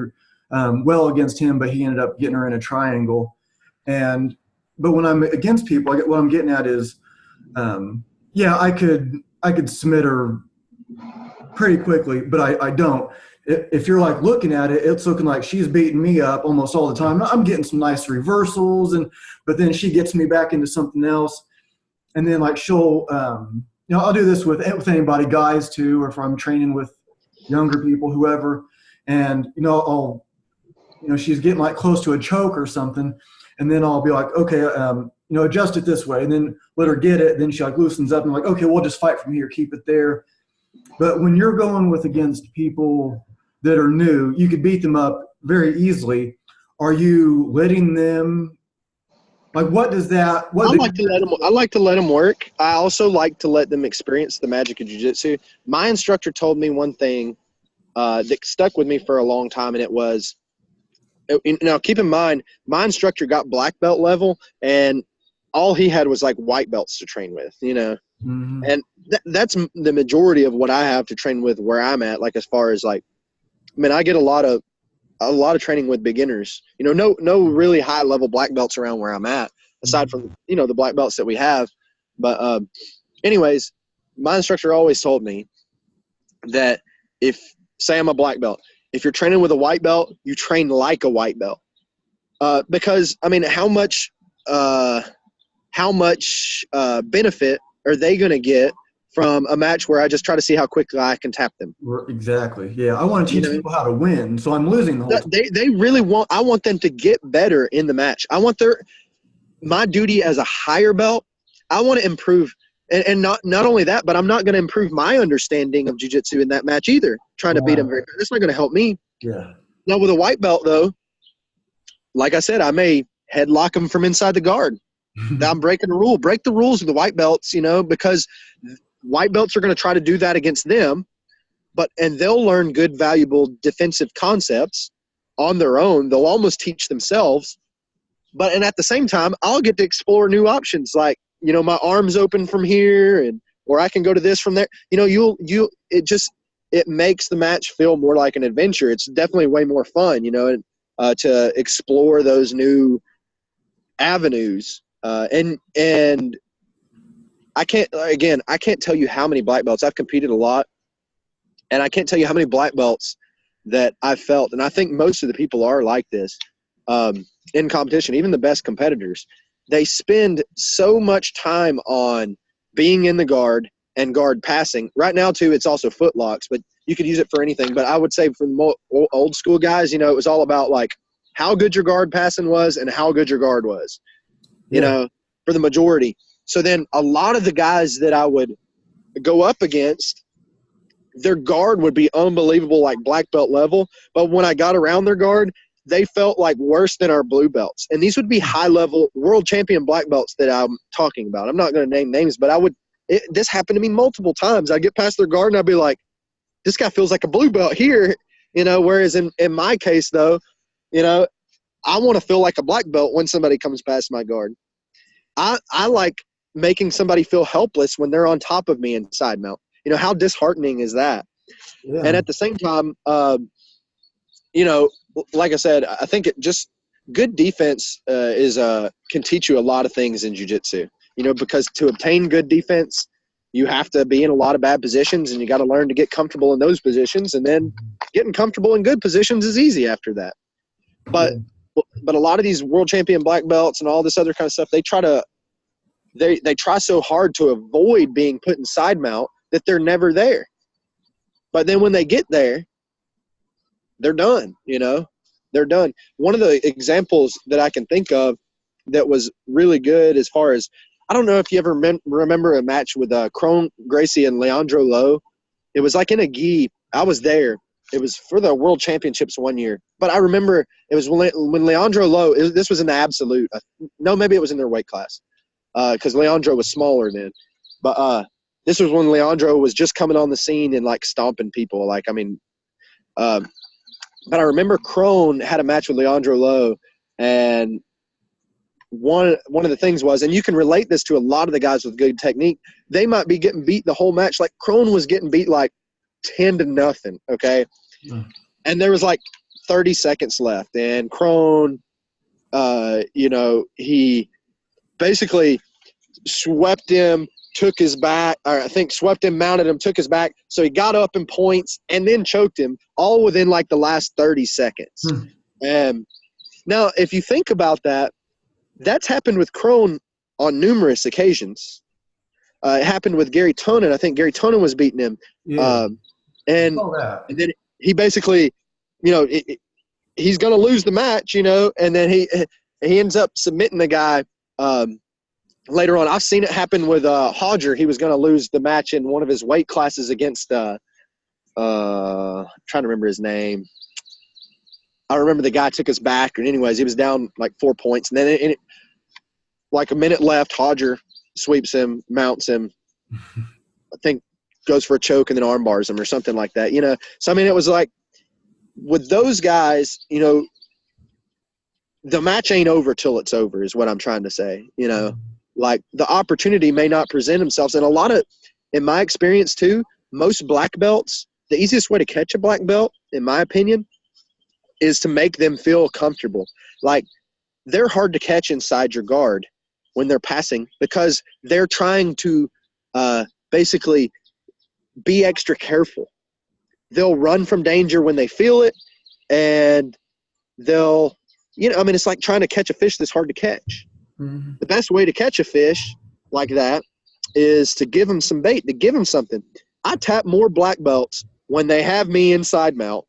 [SPEAKER 1] well against him, but he ended up getting her in a triangle. But when I'm against people, what I'm getting at is, I could submit her pretty quickly, but I don't. If you're like looking at it, it's looking like she's beating me up almost all the time. I'm getting some nice reversals, but then she gets me back into something else. And then like she'll, I'll do this with anybody, guys too, or if I'm training with younger people, whoever, and, she's getting like close to a choke or something. And then I'll be like, okay, adjust it this way, and then let her get it. Then she like loosens up and I'm like, okay, we'll just fight from here. Keep it there. But when you're going against people that are new, you could beat them up very easily. Are you letting them, like, what does that?
[SPEAKER 2] I like to let them work. I also like to let them experience the magic of jiu-jitsu. My instructor told me one thing that stuck with me for a long time, and it was, now keep in mind, my instructor got black belt level, and all he had was like white belts to train with,
[SPEAKER 1] Mm-hmm.
[SPEAKER 2] and that's the majority of what I have to train with where I'm at. Like, as far as like, I get a lot of training with beginners, no really high level black belts around where I'm at, aside from, the black belts that we have. But anyways, my instructor always told me that say I'm a black belt, if you're training with a white belt, you train like a white belt. Because how much benefit are they going to get from a match where I just try to see how quickly I can tap them?
[SPEAKER 1] Exactly. Yeah. I want to teach people how to win, so I'm losing the whole time.
[SPEAKER 2] They really I want them to get better in the match. I want my duty as a higher belt, I want to improve. And not only that, but I'm not going to improve my understanding of jiu-jitsu in that match either, trying to beat them. That's not going to help me.
[SPEAKER 1] Yeah.
[SPEAKER 2] Now, with a white belt, though, like I said, I may headlock them from inside the guard. I'm breaking the rule. Break the rules of the white belts, because white belts are going to try to do that against them, and they'll learn good, valuable defensive concepts on their own. They'll almost teach themselves. And at the same time, I'll get to explore new options, like, my arm's open from here, or I can go to this from there. It makes the match feel more like an adventure. It's definitely way more fun, to explore those new avenues. And I can't tell you how many black belts. I've competed a lot, and I can't tell you how many black belts that I've felt. And I think most of the people are like this in competition, even the best competitors. They spend so much time on being in the guard and guard passing. Right now, too, it's also foot locks, but you could use it for anything. But I would say for the old school guys, it was all about like how good your guard passing was and how good your guard was, for the majority. So then a lot of the guys that I would go up against, their guard would be unbelievable, like black belt level. But when I got around their guard, they felt like worse than our blue belts. And these would be high-level world champion black belts that I'm talking about. I'm not going to name names, but this happened to me multiple times. I'd get past their guard, and I'd be like, this guy feels like a blue belt here, whereas in my case, though, I want to feel like a black belt when somebody comes past my guard. I like making somebody feel helpless when they're on top of me in side mount. You know, how disheartening is that?
[SPEAKER 1] Yeah.
[SPEAKER 2] And at the same time, you know, like I said, I think it just good defense can teach you a lot of things in jiu-jitsu. You know, because to obtain good defense, you have to be in a lot of bad positions, and you got to learn to get comfortable in those positions. And then getting comfortable in good positions is easy after that. But a lot of these world champion black belts and all this other kind of stuff, they try so hard to avoid being put in side mount that they're never there. But then when they get there, they're done, you know, they're done. One of the examples that I can think of that was really good as far as, I don't know if you ever remember a match with Crone Gracie and Leandro Lowe. It was like in a gi. I was there. It was for the world championships one year. But I remember it was when Leandro Lowe, this was in the absolute. No, maybe it was in their weight class because Leandro was smaller then. But this was when Leandro was just coming on the scene and like stomping people. Like, I mean, but I remember Crone had a match with Leandro Lowe, and one of the things was, and you can relate this to a lot of the guys with good technique, they might be getting beat the whole match. Like Crone was getting beat like 10-0, okay? And there was like 30 seconds left, and Crone, you know, he basically swept him, took his back, or I think swept him, mounted him, took his back, so he got up in points and then choked him all within like the last 30 seconds. And now if you think about that, that's happened with Crone on numerous occasions. It happened with Gary Tonin. I think Gary Tonin was beating him.
[SPEAKER 1] Yeah.
[SPEAKER 2] And then he basically, you know, he's going to lose the match, you know, and then he ends up submitting the guy later on. I've seen it happen with Hodger. He was going to lose the match in one of his weight classes against I'm trying to remember his name. I remember the guy took his back, and anyways, he was down like 4 points, and then like a minute left, Hodger sweeps him, mounts him, I think goes for a choke and then arm bars him or something like that, you know. So, I mean, it was like with those guys, you know, the match ain't over till it's over is what I'm trying to say, you know. Like the opportunity may not present themselves. And a lot of, in my experience too, most black belts, the easiest way to catch a black belt, in my opinion, is to make them feel comfortable. Like they're hard to catch inside your guard when they're passing because they're trying to basically be extra careful. They'll run from danger when they feel it, and they'll, you know, I mean, it's like trying to catch a fish that's hard to catch. The best way to catch a fish like that is to give them some bait, to give them something. I tap more black belts when they have me inside mount.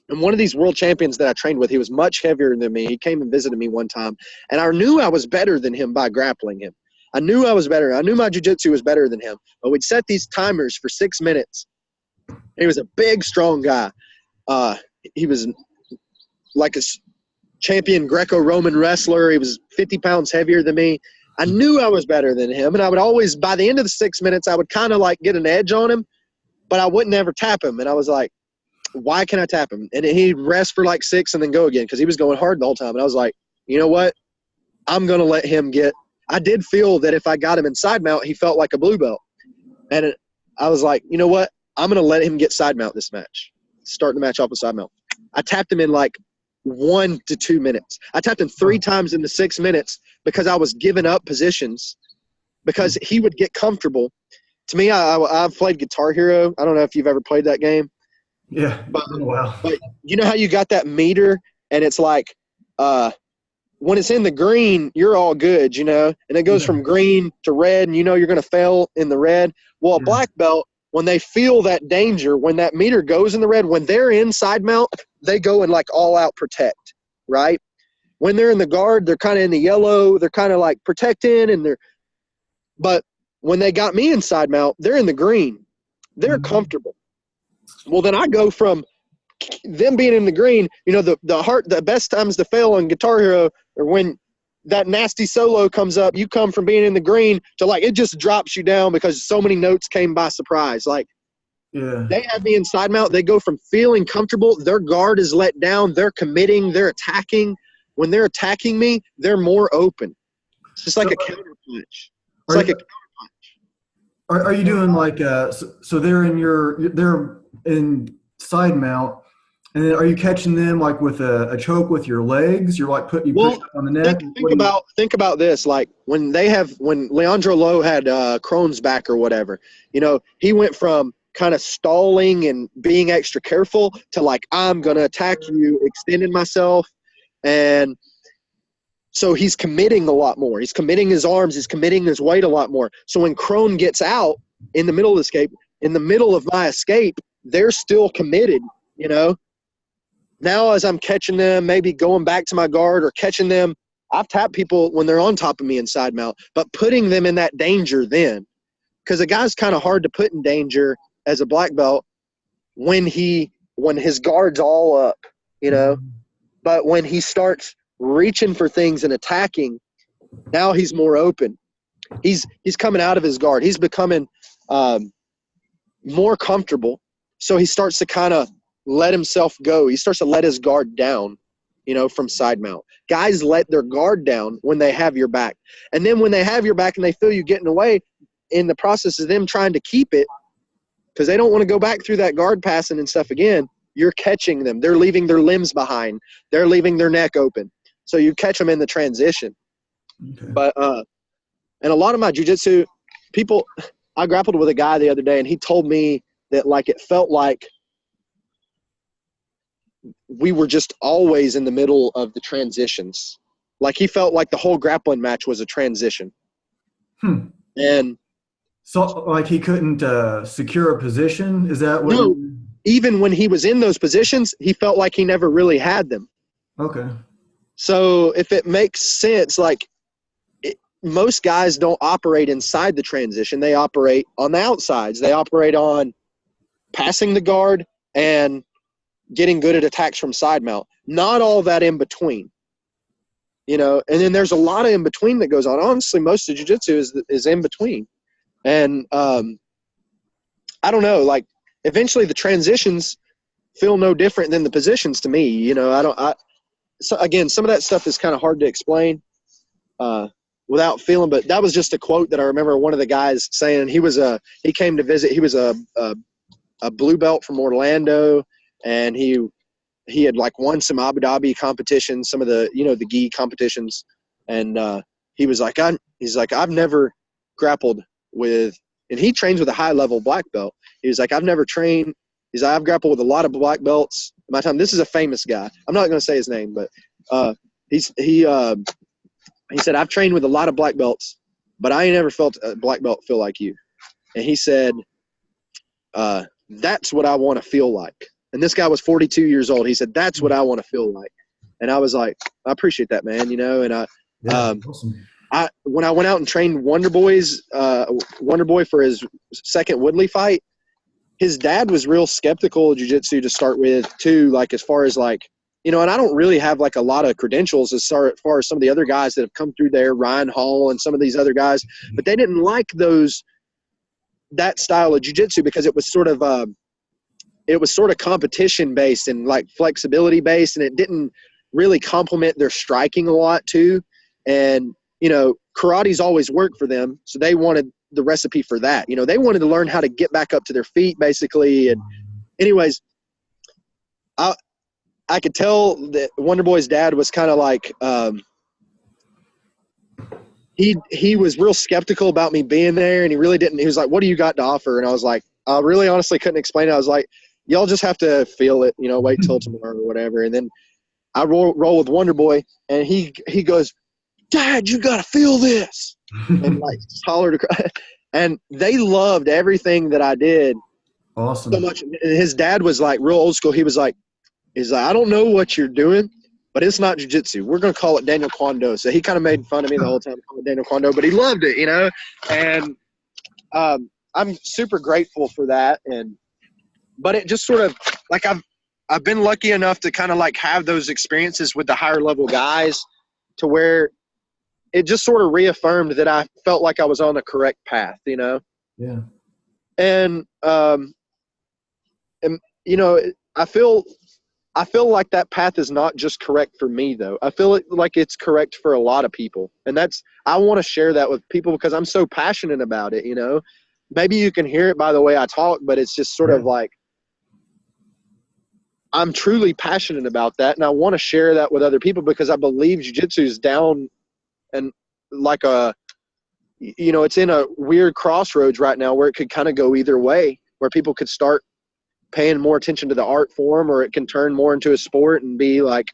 [SPEAKER 2] And one of these world champions that I trained with, he was much heavier than me. He came and visited me one time, and I knew I was better than him by grappling him. I knew I was better. I knew my jiu-jitsu was better than him. But we'd set these timers for 6 minutes. He was a big, strong guy. He was like a champion Greco-Roman wrestler. He was 50 pounds heavier than me. I knew I was better than him, and I would always, by the end of the 6 minutes, I would kind of like get an edge on him, but I wouldn't ever tap him. And I was like, why can't I tap him? And he'd rest for like 6 and then go again because he was going hard the whole time. And I was like, you know what? I'm going to let him get – I did feel that if I got him in side mount, he felt like a blue belt. And I was like, you know what? I'm going to let him get side mount this match, start the match off with side mount. I tapped him in like 1 to 2 minutes. I tapped him 3 times in the 6 minutes because I was giving up positions because he would get comfortable. To me, I've played Guitar Hero. I don't know if you've ever played that game.
[SPEAKER 1] Yeah,
[SPEAKER 2] but
[SPEAKER 1] wow.
[SPEAKER 2] But you know how you got that meter and it's like when it's in the green, you're all good, you know, and it goes from green to red and you know you're going to fail in the red. Well, a black belt, when they feel that danger, when that meter goes in the red, when they're in side mount, they go and like all out protect, right? When they're in the guard, they're kind of in the yellow, they're kind of like protecting but when they got me in side mount, they're in the green. They're comfortable. Well, then I go from them being in the green, you know, the best times to fail on Guitar Hero or when that nasty solo comes up, you come from being in the green to like, it just drops you down because so many notes came by surprise. Like they have me in side mount. They go from feeling comfortable. Their guard is let down. They're committing. They're attacking. When they're attacking me, they're more open. It's just like a counter punch. It's like a
[SPEAKER 1] Are you doing like so they're in side mount, and then are you catching them like with a choke with your legs? You're like push up on the neck.
[SPEAKER 2] Think about this. Like when Leandro Lowe had Crohn's back or whatever, he went from kind of stalling and being extra careful to like, I'm gonna attack you, extending myself, and so he's committing a lot more. He's committing his arms. He's committing his weight a lot more. So when Crone gets out in the middle of my escape, they're still committed, Now as I'm catching them, maybe going back to my guard or catching them, I've tapped people when they're on top of me in side mount, but putting them in that danger then. Because a guy's kind of hard to put in danger as a black belt when his guard's all up, But when he starts reaching for things and attacking, now he's more open. He's coming out of his guard. He's becoming more comfortable. So he starts to kind of let himself go. He starts to let his guard down, from side mount. Guys let their guard down when they have your back. And then when they have your back and they feel you getting away, in the process of them trying to keep it, because they don't want to go back through that guard passing and stuff again, you're catching them. They're leaving their limbs behind. They're leaving their neck open. So you catch them in the transition. Okay. But and a lot of my jiu-jitsu people, I grappled with a guy the other day, and he told me that like it felt like we were just always in the middle of the transitions. Like he felt like the whole grappling match was a transition. And
[SPEAKER 1] so like he couldn't secure a position? Is that what?
[SPEAKER 2] No, even when he was in those positions, he felt like he never really had them.
[SPEAKER 1] Okay.
[SPEAKER 2] So if it makes sense, like most guys don't operate inside the transition. They operate on the outsides. They operate on passing the guard and getting good at attacks from side mount. Not all that in between, and then there's a lot of in between that goes on. Honestly, most of jiu-jitsu is in between. And I don't know, like eventually the transitions feel no different than the positions to me. So again, some of that stuff is kind of hard to explain without feeling, but that was just a quote that I remember one of the guys saying. He came to visit. He was a blue belt from Orlando, and he had like won some Abu Dhabi competitions, some of the the gi competitions, and he was like, I've never grappled with, and he trains with a high level black belt. He was like, I've never trained. He's like, I've grappled with a lot of black belts in my time. This is a famous guy. I'm not going to say his name, but he said, I've trained with a lot of black belts, but I ain't never felt a black belt feel like you. And he said, that's what I want to feel like. And this guy was 42 years old. He said, that's what I want to feel like. And I was like, I appreciate that, man. And
[SPEAKER 1] Awesome.
[SPEAKER 2] When I went out and trained Wonder Boy for his second Woodley fight, his dad was real skeptical of jiu-jitsu to start with too, like as far as like, and I don't really have like a lot of credentials as far as some of the other guys that have come through there, Ryan Hall and some of these other guys, but they didn't like that style of jiu-jitsu because it was sort of competition based and like flexibility based, and it didn't really complement their striking a lot too. And karate's always worked for them, so they wanted the recipe for that. They wanted to learn how to get back up to their feet basically. And anyways, I could tell that Wonder Boy's dad was kind of like he was real skeptical about me being there, and he really didn't. He was like, what do you got to offer? And I was like, I really honestly couldn't explain it. I was like, y'all just have to feel it, wait till tomorrow or whatever. And then I roll with Wonder Boy, and he goes, Dad, you got to feel this. And like hollered across. And they loved everything that I did.
[SPEAKER 1] Awesome.
[SPEAKER 2] So much. And his dad was like real old school. He's like, I don't know what you're doing, but it's not jiu-jitsu. We're going to call it Daniel Kwando. So he kind of made fun of me the whole time, calling it Daniel Kwando, but he loved it, and I'm super grateful for that. But it just sort of like, I've been lucky enough to kind of like have those experiences with the higher level guys to where it just sort of reaffirmed that I felt like I was on the correct path, Yeah. And I feel I feel like that path is not just correct for me, though. I feel like it's correct for a lot of people. And I want to share that with people because I'm so passionate about it, you know. Maybe you can hear it by the way I talk, but it's just sort of like I'm truly passionate about that. And I want to share that with other people because I believe jiu-jitsu is down and like it's in a weird crossroads right now where it could kind of go either way, where people could start paying more attention to the art form, or it can turn more into a sport and be like,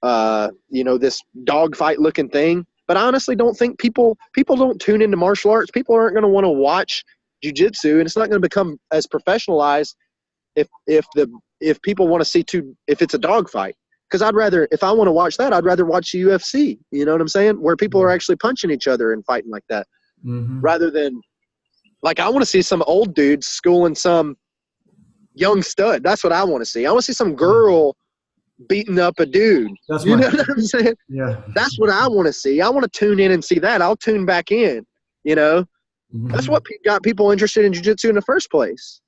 [SPEAKER 2] this dogfight looking thing. But I honestly don't think people don't tune into martial arts. People aren't going to want to watch jiu-jitsu, and it's not going to become as professionalized if people want to see if it's a dogfight. Because if I want to watch that, I'd rather watch the UFC. You know what I'm saying? Where people are actually punching each other and fighting like that, rather than like I want to see some old dudes schooling some young stud. That's what I want to see. I want to see some girl beating up a dude. You know what I'm saying?
[SPEAKER 1] Yeah.
[SPEAKER 2] That's what I want to see. I want to tune in and see that. I'll tune back in, you know? That's what got people interested in jiu-jitsu in the first place.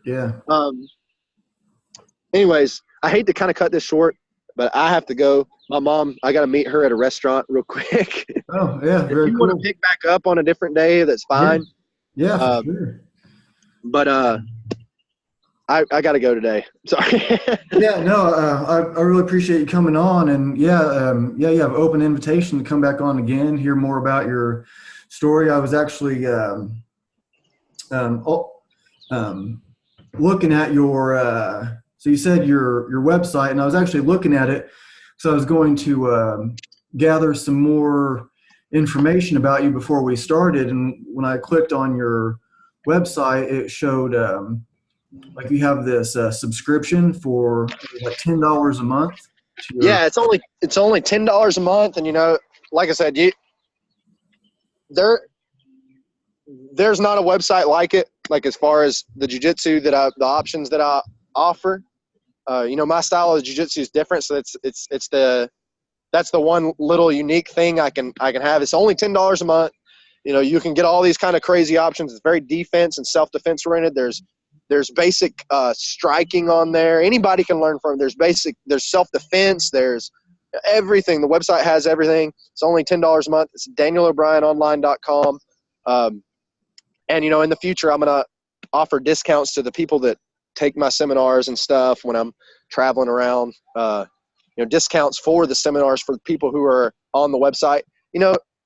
[SPEAKER 1] Yeah.
[SPEAKER 2] Anyways, I hate to kind of cut this short, but I have to go. My mom, I got to meet her at a restaurant real quick.
[SPEAKER 1] Oh, yeah. Very
[SPEAKER 2] If you
[SPEAKER 1] cool.
[SPEAKER 2] want to pick back up on a different day, that's fine.
[SPEAKER 1] Yeah, for sure.
[SPEAKER 2] But I got to go today. Sorry.
[SPEAKER 1] Yeah, no, I really appreciate you coming on, and you have an open invitation to come back on again, hear more about your story. I was actually looking at your so you said your website, and I was actually looking at it, so I was going to gather some more information about you before we started, and when I clicked on your website, it showed like you have this subscription for like $10 a month.
[SPEAKER 2] Yeah, it's only $10 a month, and like I said, there's not a website like it. Like as far as the jiu-jitsu the options that I offer, my style of jiu-jitsu is different, so that's the one little unique thing I can have. It's only $10 a month. You can get all these kind of crazy options. It's very defense and self-defense oriented. There's basic striking on there. Anybody can learn from it. There's self-defense. There's everything. The website has everything. It's only $10 a month. It's DanielO'BrienOnline.com. And, in the future, I'm going to offer discounts to the people that take my seminars and stuff when I'm traveling around. Discounts for the seminars for the people who are on the website.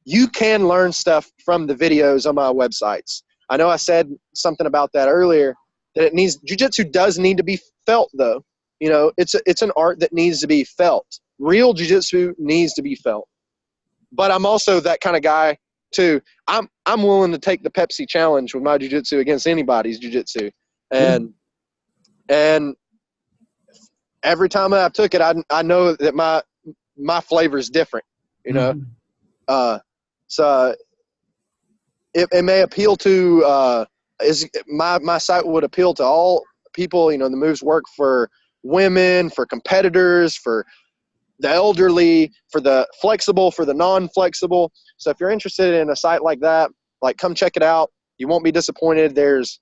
[SPEAKER 2] You can learn stuff from the videos on my websites. I know I said something about that earlier, that jiu-jitsu does need to be felt, though. It's an art that needs to be felt. Real jiu-jitsu needs to be felt. But I'm also that kind of guy too. I'm willing to take the Pepsi challenge with my jiu-jitsu against anybody's jiu-jitsu. And every time I took it, I know that my flavor is different, So it may appeal to my site would appeal to all people. The moves work for women, for competitors, for the elderly, for the flexible, for the non-flexible. So if you're interested in a site like that, come check it out. You won't be disappointed. There's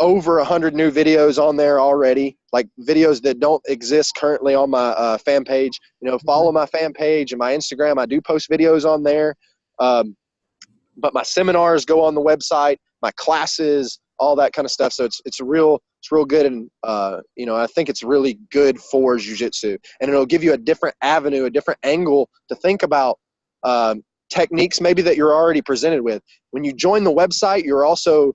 [SPEAKER 2] over 100 new videos on there already, like videos that don't exist currently on my fan page. Follow my fan page and my Instagram. I do post videos on there. But my seminars go on the website, my classes, all that kind of stuff. So it's real good. And, I think it's really good for jiu-jitsu, and it'll give you a different avenue, a different angle to think about techniques maybe that you're already presented with. When you join the website, you're also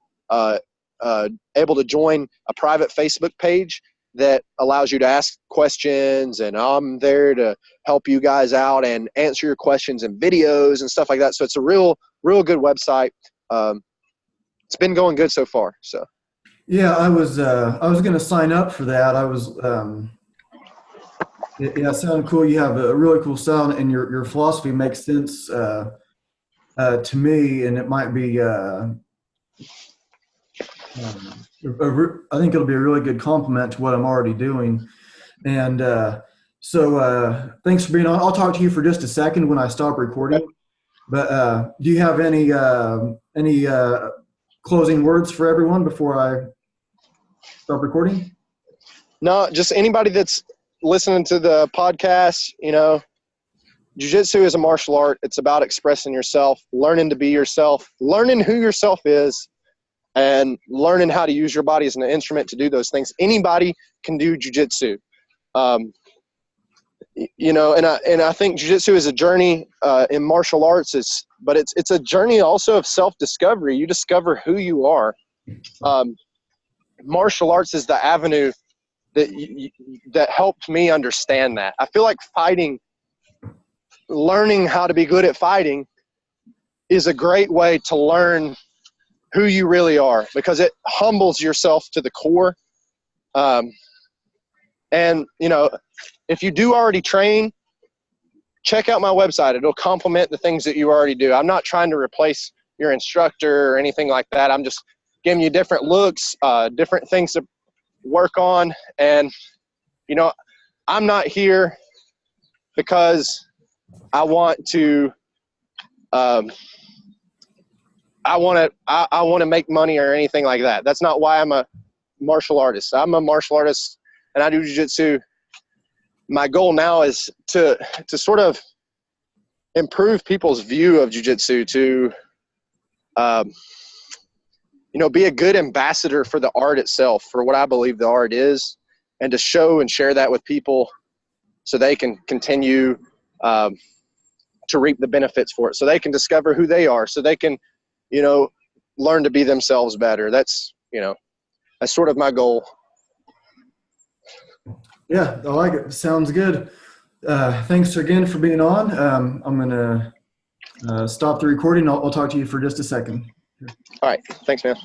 [SPEAKER 2] able to join a private Facebook page that allows you to ask questions, and I'm there to help you guys out and answer your questions and videos and stuff like that. So it's a real good website. It's been going good so far. So
[SPEAKER 1] yeah, I was going to sign up for that. I was it sounded cool. You have a really cool style, and your philosophy makes sense to me, and it might be I think it'll be a really good complement to what I'm already doing. And so thanks for being on. I'll talk to you for just a second when I stop recording. But do you have any closing words for everyone before I stop recording?
[SPEAKER 2] No, just anybody that's listening to the podcast, you know, jiu-jitsu is a martial art. It's about expressing yourself, learning to be yourself, learning who yourself is, and learning how to use your body as an instrument to do those things. Anybody can do jiu-jitsu. You know, and I think jiu-jitsu is a journey in martial arts, but it's a journey also of self-discovery. You discover who you are. Martial arts is the avenue that helped me understand that. I feel like learning how to be good at fighting is a great way to learn who you really are, because it humbles yourself to the core. And, you know, if you do already train, check out my website. It'll complement the things that you already do. I'm not trying to replace your instructor or anything like that. I'm just giving you different looks, different things to work on. And, you know, I'm not here because I want to I want to make money or anything like that. That's not why I'm a martial artist. I'm a martial artist and I do jiu-jitsu. My goal now is to sort of improve people's view of jiu-jitsu, to you know, be a good ambassador for the art itself, for what I believe the art is, and to show and share that with people so they can continue to reap the benefits for it, so they can discover who they are, so they can, you know, learn to be themselves better. That's, you know, that's sort of my goal.
[SPEAKER 1] Yeah, I like it. Sounds good. Thanks again for being on. I'm going to stop the recording. I'll talk to you for just a second.
[SPEAKER 2] All right. Thanks, man.